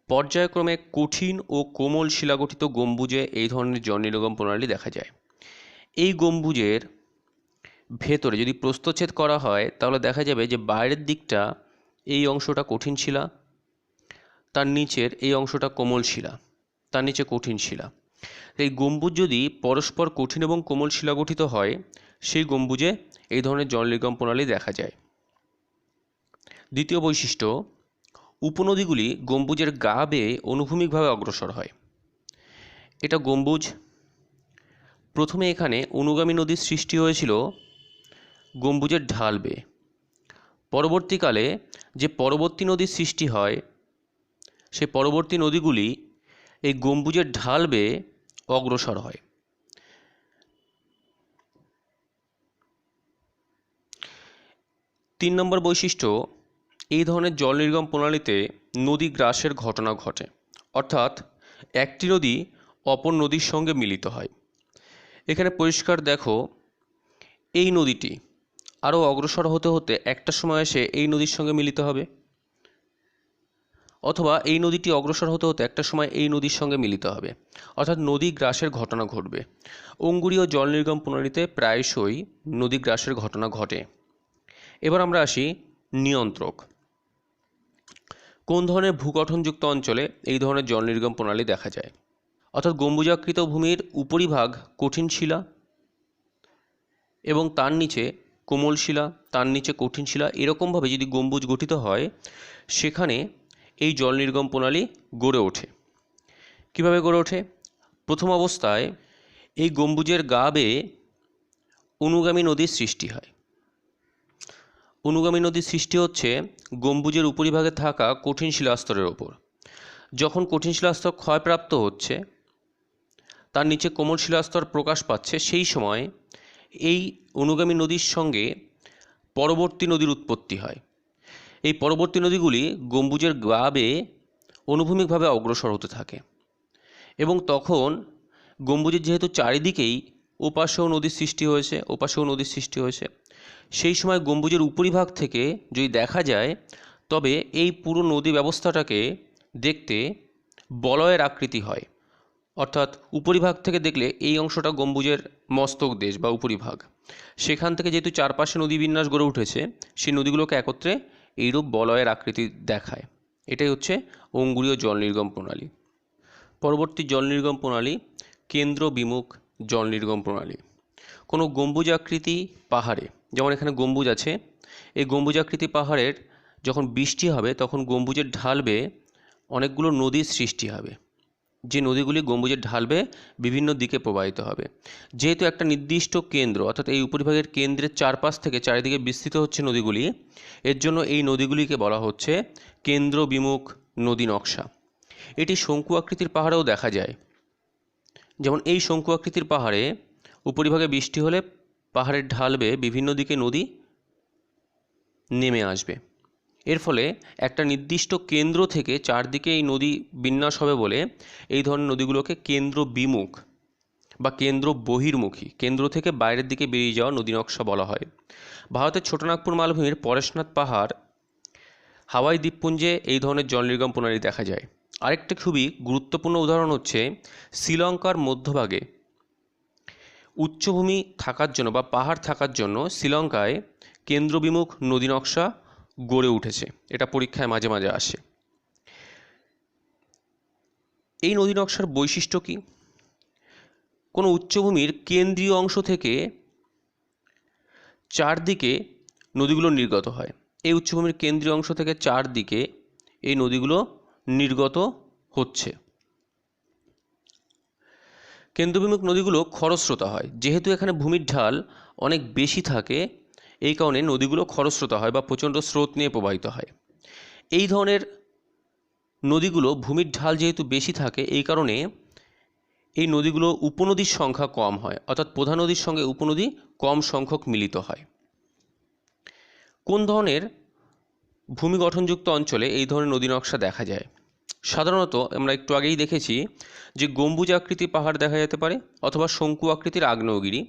Speaker 1: পর্যায়ক্রমে কঠিন ও কোমল শিলাগঠিত গম্বুজে এই ধরনের জল নির্গম প্রণালী দেখা যায়। এই গম্বুজের ভেতরে যদি প্রস্থচ্ছেদ করা হয় তাহলে দেখা যাবে যে বাইরের দিকটা এই অংশটা কঠিন শিলা, তার নিচের এই অংশটা কোমল শিলা, তার নিচে কঠিন শিলা। এই গম্বুজ যদি পরস্পর কঠিন এবং কোমল শিলা গঠিত হয় সেই গম্বুজে এই ধরনের জল নির্গম প্রণালী দেখা যায়। দ্বিতীয় বৈশিষ্ট্য, উপনদীগুলি গম্বুজের গা বেয়ে অনুভূমিকভাবে অগ্রসর হয়। এটা গম্বুজ। প্রথমে এখানে অনুগামী নদীর সৃষ্টি হয়েছিল গম্বুজের ঢাল বেয়ে। পরবর্তীকালে যে পরবর্তী নদীর সৃষ্টি হয় সেই পরবর্তী নদীগুলি এই গম্বুজের ঢাল বেয়ে অগ্রসর হয়। 3 নম্বর বৈশিষ্ট্য, এই ধরনের জল নির্গম প্রণালীতে নদী গ্রাসের ঘটনা ঘটে, অর্থাৎ একটি নদী অপর নদীর সঙ্গে মিলিত হয়। এখানে পরিষ্কার দেখো, এই নদীটি আরও অগ্রসর হতে হতে একটা সময় এসে এই নদীর সঙ্গে মিলিত হবে, অথবা এই নদীটি অগ্রসর হতে হতে একটা সময় এই নদীর সঙ্গে মিলিত হবে, অর্থাৎ নদী গ্রাসের ঘটনা ঘটবে। অঙ্গুরীয় জল নির্গম প্রণালীতে প্রায়শই নদী গ্রাসের ঘটনা ঘটে। এবার আমরা আসি নিয়ন্ত্রক। কোন ধরনের ভূগঠনযুক্ত অঞ্চলে এই ধরনের জল নির্গম প্রণালী দেখা যায়? অর্থাৎ গম্বুজাকৃত ভূমির উপরিভাগ কঠিন শিলা এবং তার নিচে কোমল শিলা, তার নিচে কঠিন শিলা, এরকমভাবে যদি গম্বুজ গঠিত হয় সেখানে এই জল নির্গম প্রণালী গড়ে ওঠে। কীভাবে গড়ে ওঠে? প্রথম অবস্থায় এই গম্বুজের গা বেয়ে অনুগামী নদীর সৃষ্টি হয়। অনুগামী নদীর সৃষ্টি হচ্ছে গম্বুজের উপরিভাগে থাকা কঠিন শিলাস্তরের ওপর। যখন কঠিন শিলাস্তর ক্ষয়প্রাপ্ত হচ্ছে, তার নিচে কোমল শিলাস্তর প্রকাশ পাচ্ছে, সেই সময় এই অনুগামী নদীর সঙ্গে পরবর্তী নদীর উৎপত্তি হয়। এই পরবর্তী নদীগুলি গম্বুজের গা বেয়ে অনুভূমিকভাবে অগ্রসর হতে থাকে এবং তখন গম্বুজের যেহেতু চারিদিকেই ওপাশেও নদীর সৃষ্টি হয়েছে, সেই সময় গম্বুজের উপরিভাগ থেকে যদি দেখা যায় তবে এই পুরো নদী ব্যবস্থাটাকে দেখতে বলয়ের আকৃতি হয়। অর্থাৎ উপরিভাগ থেকে দেখলে এই অংশটা গম্বুজের মস্তক দেশ বা উপরিভাগ, সেখান থেকে যেহেতু চারপাশে নদী বিন্যাস গড়ে উঠেছে, সেই নদীগুলোকে একত্রে এইরূপ বলয়ের আকৃতি দেখায়। এটাই হচ্ছে অঙ্গুরীয় জল নির্গম প্রণালী। পরবর্তী জল নির্গম প্রণালী কেন্দ্র বিমুখ জল নির্গম প্রণালী। কোনো গম্বুজাকৃতি পাহাড়ে, যেমন এখানে গম্বুজ আছে, এই গম্বুজাকৃতি পাহাড়ের যখন বৃষ্টি হবে তখন গম্বুজের ঢাল বেয়ে অনেকগুলো নদীর সৃষ্টি হবে, যে নদীগুলি গম্বুজের ঢাল বেয়ে বিভিন্ন দিকে প্রবাহিত হবে। যেহেতু একটা নির্দিষ্ট কেন্দ্র, অর্থাৎ এই উপরিভাগের কেন্দ্রের চারপাশ থেকে চারিদিকে বিস্তৃত হচ্ছে নদীগুলি, এর জন্য এই নদীগুলিকে বলা হচ্ছে কেন্দ্র বিমুখ নদী নকশা। এটি শঙ্কু আকৃতির পাহাড়েও দেখা যায়। যেমন এই শঙ্কু আকৃতির পাহাড়ে উপরিভাগে বৃষ্টি হলে পাহাড়ের ঢাল বেয়ে বিভিন্ন দিকে নদী নেমে আসবে। এর ফলে একটা নির্দিষ্ট কেন্দ্র থেকে চারদিকে এই নদী বিন্যাস হবে বলে এই ধরনের নদীগুলোকে কেন্দ্র বিমুখ বা কেন্দ্র বহির্মুখী, কেন্দ্র থেকে বাইরের দিকে বেরিয়ে যাওয়া নদী নকশা বলা হয়। ভারতের ছোটনাগপুর মালভূমির পরেশনাথ পাহাড়, হাওয়াই দ্বীপপুঞ্জে এই ধরনের জল নির্গম প্রণালী দেখা যায়। আরেকটা খুবই গুরুত্বপূর্ণ উদাহরণ হচ্ছে শ্রীলঙ্কার মধ্যভাগে উচ্চভূমি থাকার জন্য বা পাহাড় থাকার জন্য শ্রীলঙ্কায় কেন্দ্রবিমুখ নদী নকশা গড়ে উঠেছে। এটা পরীক্ষায় মাঝে মাঝে আসে। এই নদী নকশার বৈশিষ্ট্য কি? কোনো উচ্চভূমির কেন্দ্রীয় অংশ থেকে চারদিকে নদীগুলো নির্গত হয়। এই উচ্চভূমির কেন্দ্রীয় অংশ থেকে চারদিকে এই নদীগুলো নির্গত হচ্ছে। কেন্দ্রবিমুখ নদীগুলো খরস্রোতা হয়। যেহেতু এখানে ভূমির ঢাল অনেক বেশি থাকে, এই কারণে নদীগুলো খরস্রোতা হয় বা প্রচণ্ড স্রোত নিয়ে প্রবাহিত হয়। এই ধরনের নদীগুলো ভূমির ঢাল যেহেতু বেশি থাকে, এই কারণে এই নদীগুলো উপনদীর সংখ্যা কম হয়, অর্থাৎ প্রধান নদীর সঙ্গে উপনদী কম সংখ্যক মিলিত হয়। কোন ধরনের ভূমি গঠনযুক্ত অঞ্চলে এই ধরনের নদী নকশা দেখা যায়? সাধারণত আমরা একটু আগেই দেখেছি যে গম্বুজ আকৃতি পাহাড় দেখা যেতে পারে, অথবা শঙ্কু আকৃতির আগ্নেয়গিরি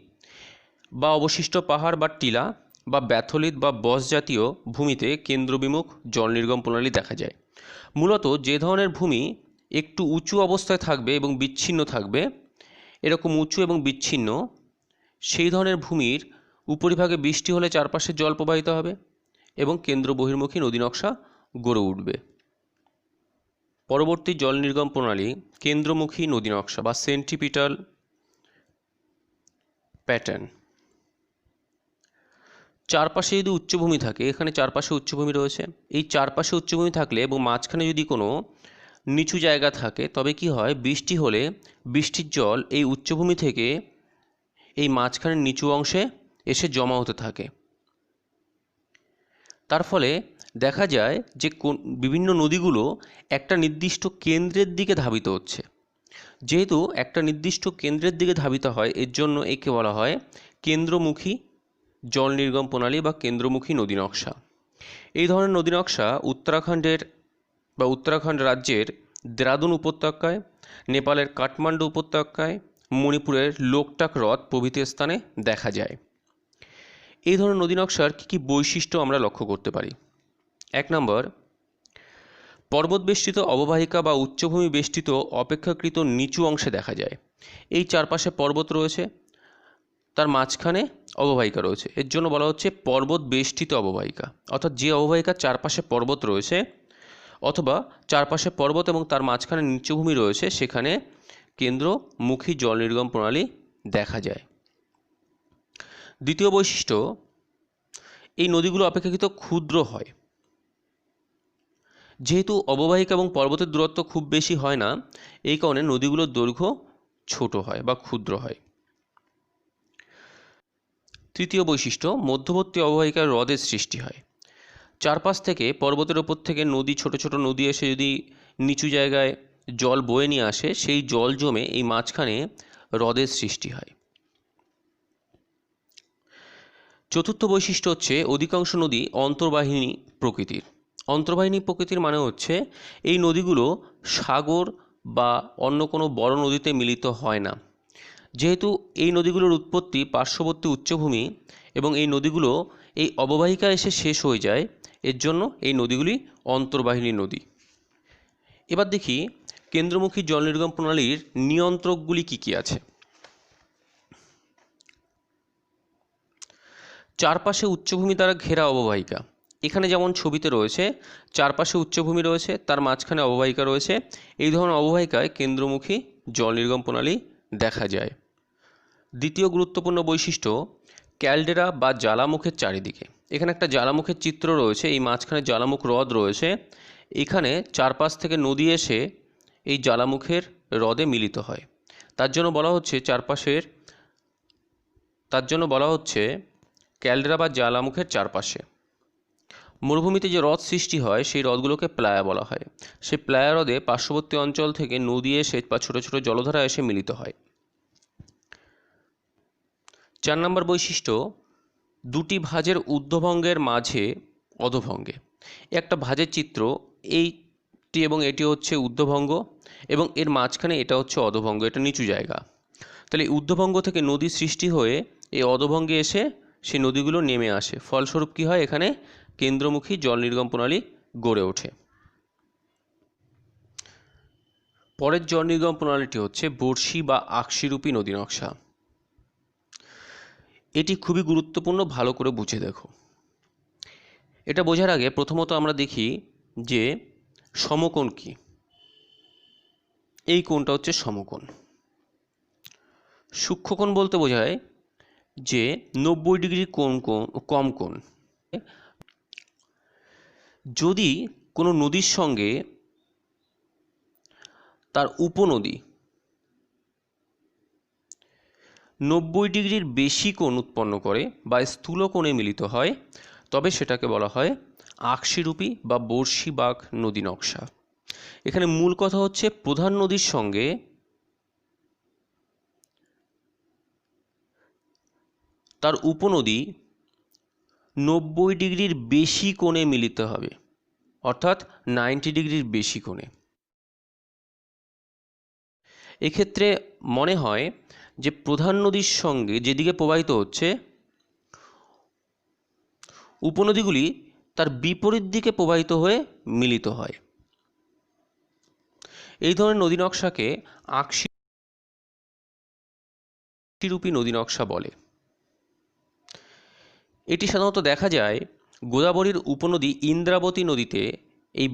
Speaker 1: বা অবশিষ্ট পাহাড় বা টিলা বা ব্যাথলিট বা বস জাতীয় ভূমিতে কেন্দ্রবিমুখ জল নির্গম প্রণালী দেখা যায়। মূলত যে ধরনের ভূমি একটু উঁচু অবস্থায় থাকবে এবং বিচ্ছিন্ন থাকবে, এরকম উঁচু এবং বিচ্ছিন্ন, সেই ধরনের ভূমির উপরিভাগে বৃষ্টি হলে চারপাশে জল প্রবাহিত হবে এবং কেন্দ্র বহির্মুখী নদী নকশা গড়ে উঠবে। পরবর্তী জল নির্গম প্রণালী কেন্দ্রমুখী নদী নকশা বা সেন্ট্রিপিটাল প্যাটার্ন। চারপাশে যদি উচ্চভূমি থাকে, এখানে চারপাশে উচ্চভূমি রয়েছে, এই চারপাশে উচ্চভূমি থাকলে এবং মাঝখানে যদি কোনো নিচু জায়গা থাকে, তবে কি হয়, বৃষ্টি হলে বৃষ্টির জল এই উচ্চভূমি থেকে এই মাঝখানের নিচু অংশে এসে জমা হতে থাকে। তার ফলে দেখা যায় যে বিভিন্ন নদীগুলো একটা নির্দিষ্ট কেন্দ্রের দিকে ধাবিত হচ্ছে। যেহেতু একটা নির্দিষ্ট কেন্দ্রের দিকে ধাবিত হয়, এর জন্য একে বলা হয় কেন্দ্রমুখী জল নির্গম প্রণালী বা কেন্দ্রমুখী নদী নকশা। এই ধরনের নদী নকশা উত্তরাখণ্ড রাজ্যের দেরাদুন উপত্যকায়, নেপালের কাঠমান্ডু উপত্যকায়, মণিপুরের লোকটাক হ্রদ প্রভৃতি স্থানে দেখা যায়। এই ধরনের নদী নকশার কী কী বৈশিষ্ট্য আমরা লক্ষ্য করতে পারি? 1 নম্বর, পর্বত বেষ্টিত অববাহিকা বা উচ্চভূমি বেষ্টিত অপেক্ষাকৃত নিচু অংশে দেখা যায়। এই চারপাশে পর্বত রয়েছে, তার মাঝখানে অববাহিকা রয়েছে, এর জন্য বলা হচ্ছে পর্বত বেষ্টিত অববাহিকা। অর্থাৎ যে অববাহিকার চারপাশে পর্বত রয়েছে, অথবা চারপাশে পর্বত এবং তার মাঝখানে নিচুভূমি রয়েছে, সেখানে কেন্দ্রমুখী জল নির্গম প্রণালী দেখা যায়। দ্বিতীয় বৈশিষ্ট্য, এই নদীগুলো অপেক্ষাকৃত ক্ষুদ্র হয়। যেহেতু অববাহিকা এবং পর্বতের দূরত্ব খুব বেশি হয় না, এই কারণে নদীগুলোর দৈর্ঘ্য ছোট হয় বা ক্ষুদ্র হয়। তৃতীয় বৈশিষ্ট্য, মধ্যবর্তী অববাহিকায় হ্রদের সৃষ্টি হয়। চারপাশ থেকে পর্বতের ওপর থেকে নদী, ছোট ছোট নদী এসে যদি নিচু জায়গায় জল বয়ে নিয়ে আসে, সেই জল জমে এই মাঝখানে হ্রদের সৃষ্টি হয়। চতুর্থ বৈশিষ্ট্য হচ্ছে, অধিকাংশ নদী অন্তর্বাহিনী প্রকৃতির। অন্তর্বাহিনী প্রকৃতির মানে হচ্ছে এই নদীগুলো সাগর বা অন্য কোনো বড় নদীতে মিলিত হয় না। যেহেতু এই নদীগুলোর উৎপত্তি পার্শ্ববর্তী উচ্চভূমি এবং এই নদীগুলো এই অববাহিকা এসে শেষ হয়ে যায়, এর জন্য এই নদীগুলি অন্তর্বাহিনী নদী। এবার দেখি কেন্দ্রমুখী জল নির্গম প্রণালীর নিয়ন্ত্রকগুলি কি কি আছে। চারপাশে উচ্চভূমি দ্বারা ঘেরা অববাহিকা। এখানে যেমন ছবিতে রয়েছে, চারপাশে উচ্চভূমি রয়েছে, তার মাঝখানে অববাহিকা রয়েছে। এই ধরনের অববাহিকায় কেন্দ্রমুখী জল নির্গম প্রণালী দেখা যায়। দ্বিতীয় গুরুত্বপূর্ণ বৈশিষ্ট্য, ক্যালডেরা বা জ্বালামুখের চারিদিকে। এখানে একটা জ্বালামুখের চিত্র রয়েছে, এই মাঝখানে জ্বালামুখ হ্রদ রয়েছে। এখানে চারপাশ থেকে নদী এসে এই জ্বালামুখের হ্রদে মিলিত হয়। তার জন্য বলা হচ্ছে ক্যালডেরা বা জ্বালামুখের চারপাশে। মরুভূমিতে যে হ্রদ সৃষ্টি হয়, সেই হ্রদগুলোকে প্লায়া বলা হয়। সেই প্লায়া হ্রদে পার্শ্ববর্তী অঞ্চল থেকে নদী এসে বা ছোট ছোট জলধারা এসে মিলিত হয়। 4 নম্বর বৈশিষ্ট্য, দুটি ভাঁজের ঊর্ধ্বভঙ্গের মাঝে অধোভঙ্গে। একটা ভাঁজের চিত্র, এইটি এবং এটি হচ্ছে ঊর্ধ্বভঙ্গ এবং এর মাঝখানে এটা হচ্ছে অধোভঙ্গ, এটা নিচু জায়গা। তাহলে ঊর্ধ্বভঙ্গ থেকে নদী সৃষ্টি হয়ে এই অধোভঙ্গে এসে সেই নদীগুলো নেমে আসে। ফলস্বরূপ কী হয়, এখানে কেন্দ্রমুখী জল নির্গম প্রণালী গড়ে ওঠে। পরের জল নির্গম প্রণালীটি হচ্ছে বর্ষি বা আকশিরূপী নদী নকশা। এটি খুবই গুরুত্বপূর্ণ, ভালো করে বুঝে দেখো। এটা বোঝার আগে প্রথমত আমরা দেখি যে সমকোণ কি। এই কোণটা হচ্ছে সমকোণ। সূক্ষ্মকোণ বলতে বোঝায় যে 90 ডিগ্রি কম কোণ। যদি কোনো নদীর সঙ্গে তার উপনদী 90 ডিগ্রির বেশি কোণ উৎপন্ন করে বা স্থূল কোণে মিলিত হয়, তবে সেটাকে বলা হয় আকশিরূপী বা বর্ষিবাগ নদী নকশা। এখানে মূল কথা হচ্ছে, প্রধান নদীর সঙ্গে তার উপনদী 90 ডিগ্রির বেশি কোণে মিলিত হবে, অর্থাৎ 90 ডিগ্রির বেশি কোণে। এক্ষেত্রে মনে হয় যে প্রধান নদীর সঙ্গে যেদিকে প্রবাহিত হচ্ছে, উপনদীগুলি তার বিপরীত দিকে প্রবাহিত হয়ে মিলিত হয়। এই ধরনের নদী নকশাকে আকশিরূপী নদী নকশা বলে। এটি সাধারণত দেখা যায় গোদাবরীর উপনদী ইন্দ্রাবতী নদীতে। এই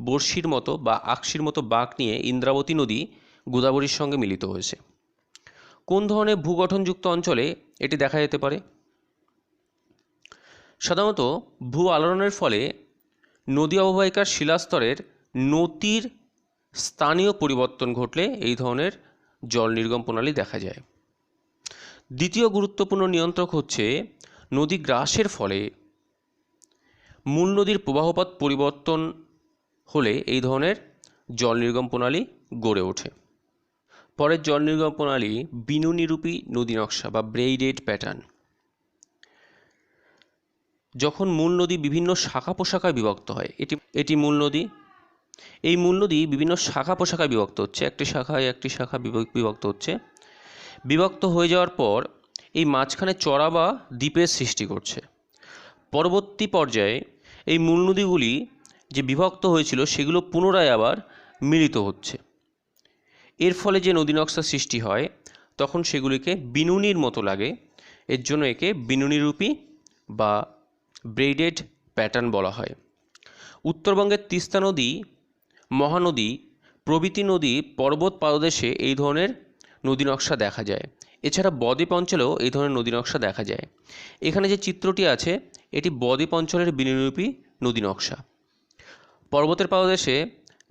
Speaker 1: বর্ষির মতো বা আকশির মতো বাঁক নিয়ে ইন্দ্রাবতী নদী গোদাবরীর সঙ্গে মিলিত হয়েছে। কোন ধরনের ভূগঠনযুক্ত অঞ্চলে এটি দেখা যেতে পারে? সাধারণত ভূ আলোড়নের ফলে নদী অববাহিকার শিলাস্তরের নতির স্থানীয় পরিবর্তন ঘটলে এই ধরনের জল নির্গম প্রণালী দেখা যায়। দ্বিতীয় গুরুত্বপূর্ণ নিয়ন্ত্রক হচ্ছে, নদী গ্রাসের ফলে মূল নদীর প্রবাহপথ পরিবর্তন হলে এই ধরনের জল নির্গম প্রণালী গড়ে ওঠে। পরের জল নির্গম প্রণালী বিনুনিরূপী নদী নকশা বা ব্রেইডেড প্যাটার্ন। যখন মূল নদী বিভিন্ন শাখা প্রশাখায় বিভক্ত হয়, এটি মূল নদী। এই মূল নদী বিভিন্ন শাখা প্রশাখায় বিভক্ত হচ্ছে, একটি শাখা বিভক্ত হচ্ছে। বিভক্ত হয়ে যাওয়ার পর এই মাঝখানে চড়া বা দ্বীপের সৃষ্টি করছে। পরবর্তী পর্যায়ে এই মূল নদীগুলি যে বিভক্ত হয়েছিল, সেগুলো পুনরায় আবার মিলিত হচ্ছে। এর ফলে যে নদী নকশা সৃষ্টি হয়, তখন সেগুলিকে বিনুনির মতো লাগে। এর জন্য একে বিনুনিরূপী বা ব্রেইডেড প্যাটার্ন বলা হয়। উত্তরবঙ্গের তিস্তা নদী, মহানদী প্রভৃতি নদী পর্বত পাদদেশে এই ধরনের নদী নকশা দেখা যায়। এছাড়া বদ্বীপ অঞ্চলেও এই ধরনের নদী নকশা দেখা যায়। এখানে যে চিত্রটি আছে এটি বদ্বীপ অঞ্চলের বিনিরূপী নদী নকশা। পর্বতের পাদদেশে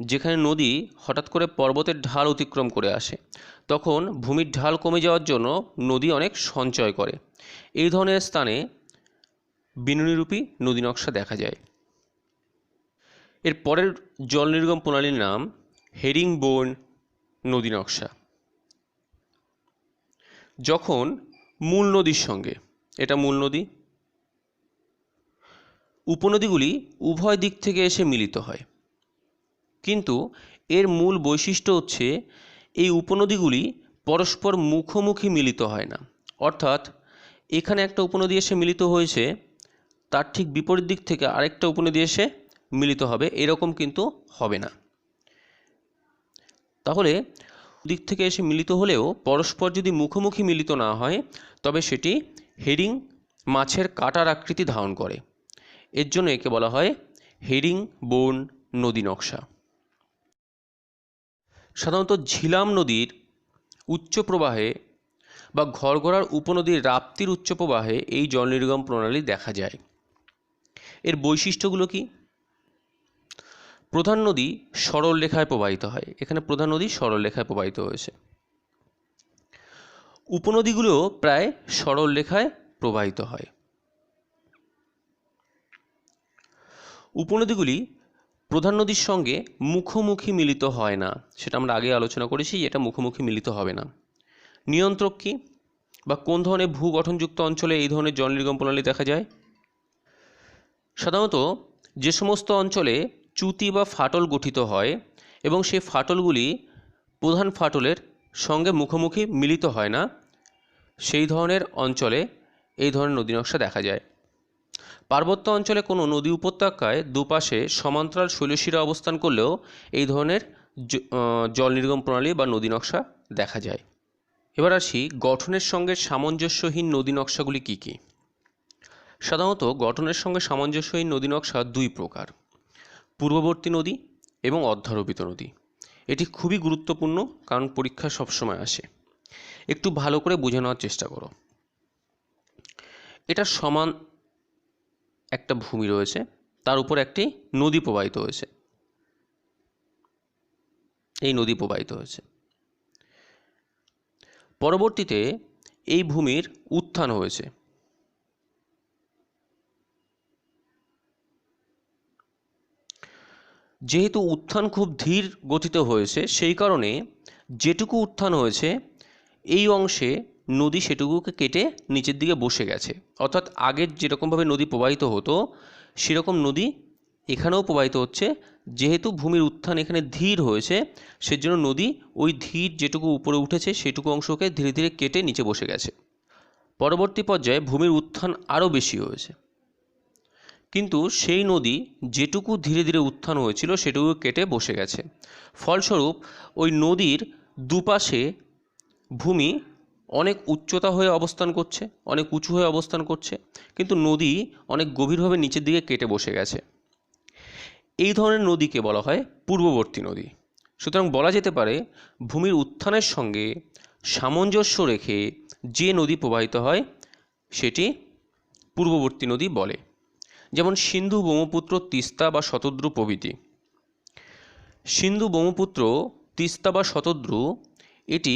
Speaker 1: যেখানে নদী হঠাৎ করে পর্বতের ঢাল অতিক্রম করে আসে, তখন ভূমির ঢাল কমে যাওয়ার জন্য নদী অনেক সঞ্চয় করে। এই ধরনের স্থানে বিনিরূপী নদী নকশা দেখা যায়। এর পরের জল নির্গম প্রণালীর নাম হেরিংবোন নদী নকশা। যখন মূল নদীর সঙ্গে, এটা মূল নদী, উপনদীগুলি উভয় দিক থেকে এসে মিলিত হয়, কিন্তু এর মূল বৈশিষ্ট্য হচ্ছে এই উপনদীগুলি পরস্পর মুখোমুখি মিলিত হয় না। অর্থাৎ এখানে একটা উপনদী এসে মিলিত হয়েছে, তার ঠিক বিপরীত দিক থেকে আরেকটা উপনদী এসে মিলিত হবে, এরকম কিন্তু হবে না। তাহলে দিক থেকে এসে মিলিত হলেও পরস্পর যদি মুখোমুখি মিলিত না হয় তবে সেটি হেরিং মাছের কাঁটার আকৃতি ধারণ করে। এর জন্য একে বলা হয় হেরিংবোন নদী নকশা। সাধারণত ঝিলাম নদীর উচ্চ প্রবাহে বা ঘরঘরার উপনদীর রাপ্তির উচ্চ প্রবাহে এই জল নির্গম প্রণালী দেখা যায়। এর বৈশিষ্ট্যগুলো কি? প্রধান নদী সরল রেখায় প্রবাহিত হয়, এখানে প্রধান নদী সরল রেখায় প্রবাহিত হয়েছে। উপনদীগুলো প্রায় সরল রেখায় প্রবাহিত হয়। উপনদীগুলি প্রধান নদীর সঙ্গে মুখোমুখি মিলিত হয় না, সেটা আমরা আগে আলোচনা করেছি, এটা মুখোমুখি মিলিত হবে না। নিয়ন্ত্রক কি বা কোন ধরনের ভূগঠনযুক্ত অঞ্চলে এই ধরনের জল নির্গম প্রণালী দেখা যায়? সাধারণত যে সমস্ত অঞ্চলে চ্যুতি বা ফাটল গঠিত হয় এবং সেই ফাটলগুলি প্রধান ফাটলের সঙ্গে মুখোমুখি মিলিত হয় না, সেই ধরনের অঞ্চলে এই ধরনের নদী নকশা দেখা যায়। পার্বত্য অঞ্চলে কোনো নদী উপত্যকায় দুপাশে সমান্তরাল শৈলশিরা অবস্থান করলেও এই ধরনের জল নির্গম প্রণালী বা নদী নকশা দেখা যায়। এবার আসি গঠনের সঙ্গে সামঞ্জস্যহীন নদী নকশাগুলি কী কী। সাধারণত গঠনের সঙ্গে সামঞ্জস্যহীন নদী নকশা দুই প্রকার, পূর্ববর্তী নদী এবং অধ্যারোপিত নদী। এটি খুবই গুরুত্বপূর্ণ, কারণ পরীক্ষা সবসময় আসে। একটু ভালো করে বুঝে নেওয়ার চেষ্টা করো। এটা সমান একটা ভূমি রয়েছে, তার উপর একটি নদী প্রবাহিত হয়েছে, এই নদী প্রবাহিত হয়েছে। পরবর্তীতে এই ভূমির উত্থান হয়েছে, যেহেতু উত্থান খুব ধীর গতিতে হয়েছে, সেই কারণে যেটুকু উত্থান হয়েছে এই অংশে নদী সেটুকুকে কেটে নিচের দিকে বসে গেছে। অর্থাৎ আগের যেরকমভাবে নদী প্রবাহিত হতো সেরকম নদী এখানেও প্রবাহিত হচ্ছে। যেহেতু ভূমির উত্থান এখানে ধীর হয়েছে, সেজন্য নদী ওই ধীর যেটুকু উপরে উঠেছে সেটুকু অংশকে ধীরে ধীরে কেটে নিচে বসে গেছে। পরবর্তী পর্যায়ে ভূমির উত্থান আরও বেশি হয়েছে, কিন্তু সেই নদী যেটুকু ধীরে ধীরে উত্থান হয়েছিল সেটুকু কেটে বসে গেছে। ফলস্বরূপ ওই নদীর দুপাশে ভূমি অনেক উচ্চতা হয়ে অবস্থান করছে, অনেক উঁচু হয়ে অবস্থান করছে, কিন্তু নদী অনেক গভীরভাবে নিচের দিকে কেটে বসে গেছে। এই ধরনের নদীকে বলা হয় পূর্ববর্তী নদী। সুতরাং বলা যেতে পারে ভূমির উত্থানের সঙ্গে সামঞ্জস্য রেখে যে নদী প্রবাহিত হয় সেটি পূর্ববর্তী নদী বলে। যেমন সিন্ধু, ব্রহ্মপুত্র, তিস্তা বা শতদ্রু প্রভৃতি। সিন্ধু, ব্রহ্মপুত্র, তিস্তা বা শতদ্রু এটি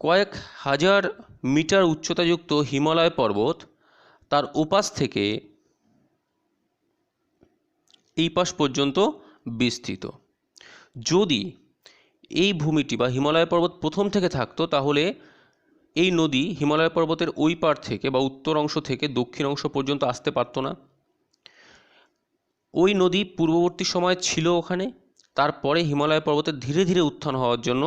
Speaker 1: কয়েক হাজার মিটার উচ্চতাযুক্ত হিমালয় পর্বত, তার ওপাশ থেকে এই পাশ পর্যন্ত বিস্তৃত। যদি এই ভূমিটি বা হিমালয় পর্বত প্রথম থেকে থাকতো তাহলে এই নদী হিমালয় পর্বতের ওই পার থেকে বা উত্তর অংশ থেকে দক্ষিণ অংশ পর্যন্ত আসতে পারতো না। ওই নদী পূর্ববর্তী সময় ছিল ওখানে, তারপরে হিমালয় পর্বতের ধীরে ধীরে উত্থান হওয়ার জন্য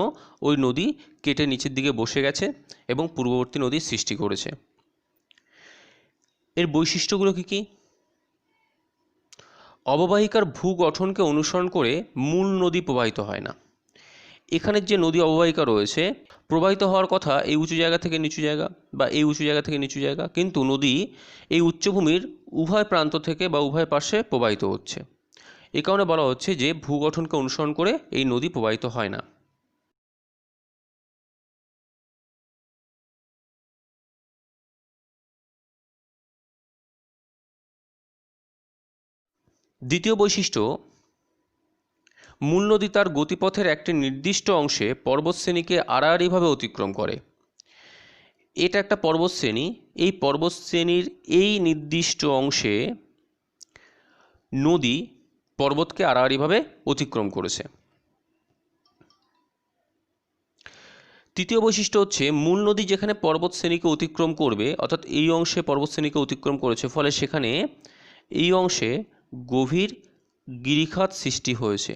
Speaker 1: ওই নদী কেটে নিচের দিকে বসে গেছে এবং পূর্ববর্তী নদীর সৃষ্টি করেছে। এর বৈশিষ্ট্যগুলো কী কী? অববাহিকার ভূগঠনকে অনুসরণ করে মূল নদী প্রবাহিত হয় না। এখানের যে নদী অববাহিকা রয়েছে প্রবাহিত হওয়ার কথা এই উঁচু জায়গা থেকে নিচু জায়গা বা এই উঁচু জায়গা থেকে নিচু জায়গা, কিন্তু নদী এই উচ্চভূমির উভয় প্রান্ত থেকে বা উভয় পাশে প্রবাহিত হচ্ছে। এ কারণে বলা হচ্ছে যে ভূগঠনকে অনুসরণ করে এই নদী প্রবাহিত হয় না। দ্বিতীয় বৈশিষ্ট্য, মূল নদী তার গতিপথের একটি নির্দিষ্ট অংশে পর্বতশ্রেণীকে আড়াআড়িভাবে অতিক্রম করে। এটা একটা পর্বতশ্রেণী, এই পর্বতশ্রেণীর এই নির্দিষ্ট অংশে নদী পর্বতকে আড়াআড়িভাবে অতিক্রম করেছে। তৃতীয় বৈশিষ্ট্য হচ্ছে, মূল নদী যেখানে পর্বতশ্রেণীকে অতিক্রম করবে, অর্থাৎ এই অংশে পর্বতশ্রেণীকে অতিক্রম করেছে, ফলে সেখানে এই অংশে গভীর গিরিখাত সৃষ্টি হয়েছে।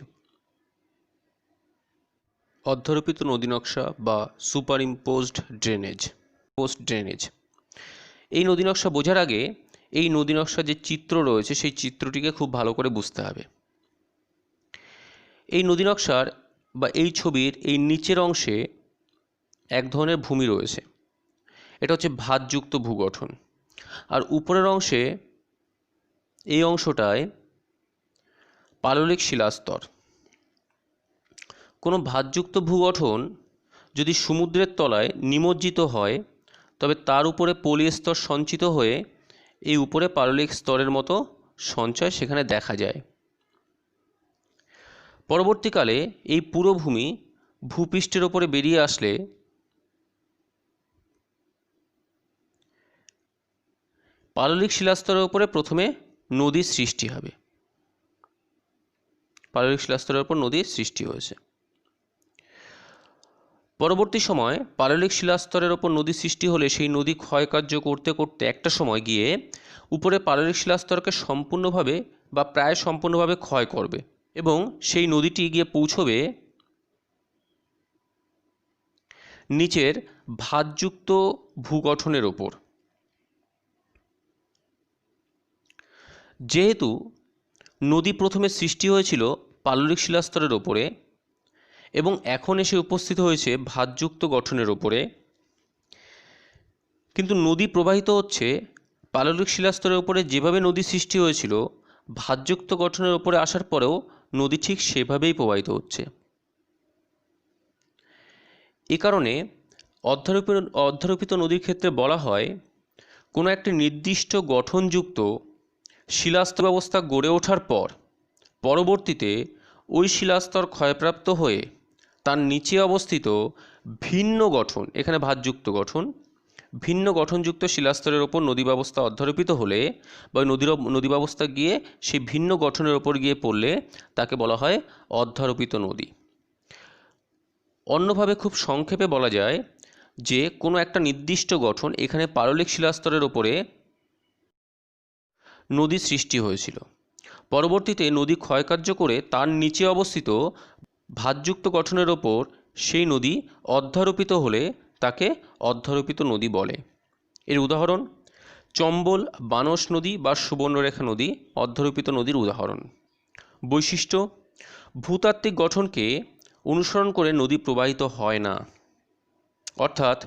Speaker 1: অধ্যারোপিত নদী নকশা বা সুপার ইম্পোজড ড্রেনেজ। এই নদী নকশা বোঝার আগে এই নদী নকশার যে চিত্র রয়েছে সেই চিত্রটিকে খুব ভালো করে বুঝতে হবে। এই নদী নকশার বা এই ছবির এই নিচের অংশে এক ধরনের ভূমি রয়েছে, এটা হচ্ছে ভাঁজযুক্ত ভূগঠন। আর উপরের অংশে এই অংশটায় পাললিক শিলাস্তর। কোনো ভাঁজযুক্ত ভূগঠন যদি সমুদ্রের তলায় নিমজ্জিত হয়, তবে তার উপরে পলিস্তর সঞ্চিত হয়ে এই উপরে পাললিক স্তরের মতো সঞ্চয় সেখানে দেখা যায়। পরবর্তীকালে এই পুরো ভূমি ভূপৃষ্ঠের ওপরে বেরিয়ে আসলে পাললিক শিলাস্তরের উপরে প্রথমে নদীর সৃষ্টি হবে। পাললিক শিলাস্তরের উপর নদীর সৃষ্টি হয়েছে। পরবর্তী সময় পাললিক শিলাস্তরের ওপর নদী সৃষ্টি হলে সেই নদী ক্ষয়কার্য করতে করতে একটা সময় গিয়ে উপরে পাললিক শিলাস্তরকে সম্পূর্ণভাবে বা প্রায় সম্পূর্ণভাবে ক্ষয় করবে এবং সেই নদীটি গিয়ে পৌঁছবে নিচের ভাঁজযুক্ত ভূগঠনের ওপর। যেহেতু নদী প্রথমে সৃষ্টি হয়েছিল পাললিক শিলাস্তরের ওপরে এবং এখন এসে উপস্থিত হয়েছে ভাঁজযুক্ত গঠনের ওপরে, কিন্তু নদী প্রবাহিত হচ্ছে পাললিক শিলাস্তরের ওপরে যেভাবে নদী সৃষ্টি হয়েছিল, ভাঁজযুক্ত গঠনের ওপরে আসার পরেও নদী ঠিক সেভাবেই প্রবাহিত হচ্ছে। এ কারণে অধ্যারোপিত নদীর ক্ষেত্রে বলা হয়, কোনো একটি নির্দিষ্ট গঠনযুক্ত শিলাস্তর ব্যবস্থা গড়ে ওঠার পর পরবর্তীতে ওই শিলাস্তর ক্ষয়প্রাপ্ত হয়ে তার নিচে অবস্থিত ভিন্ন গঠন, এখানে ভাঁজযুক্ত গঠন, ভিন্ন গঠনযুক্ত শিলাস্তরের ওপর নদী ব্যবস্থা অধ্যারোপিত হলে বা নদী ব্যবস্থা গিয়ে সেই ভিন্ন গঠনের ওপর গিয়ে পড়লে তাকে বলা হয় অধ্যারোপিত নদী। অন্যভাবে খুব সংক্ষেপে বলা যায় যে কোনো একটা নির্দিষ্ট গঠন, এখানে পাললিক শিলাস্তরের ওপরে নদী সৃষ্টি হয়েছিল, পরবর্তীতে নদী ক্ষয়কার্য করে তার নিচে অবস্থিত ভাঁজযুক্ত গঠনের ওপর সেই নদী অধ্যারোপিত হলে তাকে অধ্যারোপিত নদী বলে। এর উদাহরণ চম্বল, বানস নদী বা সুবর্ণরেখা নদী অধ্যারোপিত নদীর উদাহরণ। বৈশিষ্ট্য, ভূতাত্ত্বিক গঠনকে অনুসরণ করে নদী প্রবাহিত হয় না, অর্থাৎ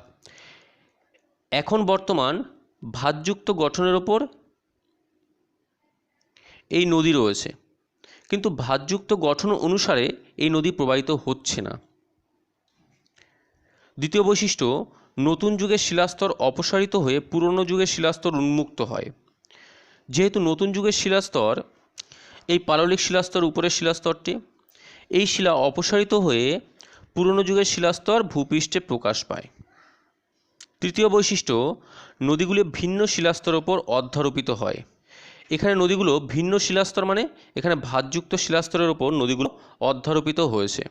Speaker 1: এখন বর্তমান ভাঁজযুক্ত গঠনের ওপর এই নদী রয়েছে, কিন্তু ভাঁজযুক্ত গঠন অনুসারে এই নদী প্রবাহিত হচ্ছে না। দ্বিতীয় বৈশিষ্ট্য, নতুন যুগের শিলাস্তর অপসারিত হয়ে পুরনো যুগের শিলাস্তর উন্মুক্ত হয়। যেহেতু নতুন যুগের শিলাস্তর এই পাললিক শিলাস্তর উপরের শিলাস্তরটি, এই শিলা অপসারিত হয়ে পুরনো যুগের শিলাস্তর ভূপৃষ্ঠে প্রকাশ পায়। তৃতীয় বৈশিষ্ট্য, নদীগুলি ভিন্ন শিলাস্তরের ওপর অধ্যারোপিত হয়। এখানে নদীগুলো ভিন্ন শিলাস্তর মানে এখানে ভাঁজযুক্ত শিলাস্তরের ওপর নদীগুলো অধ্যারোপিত হয়েছে।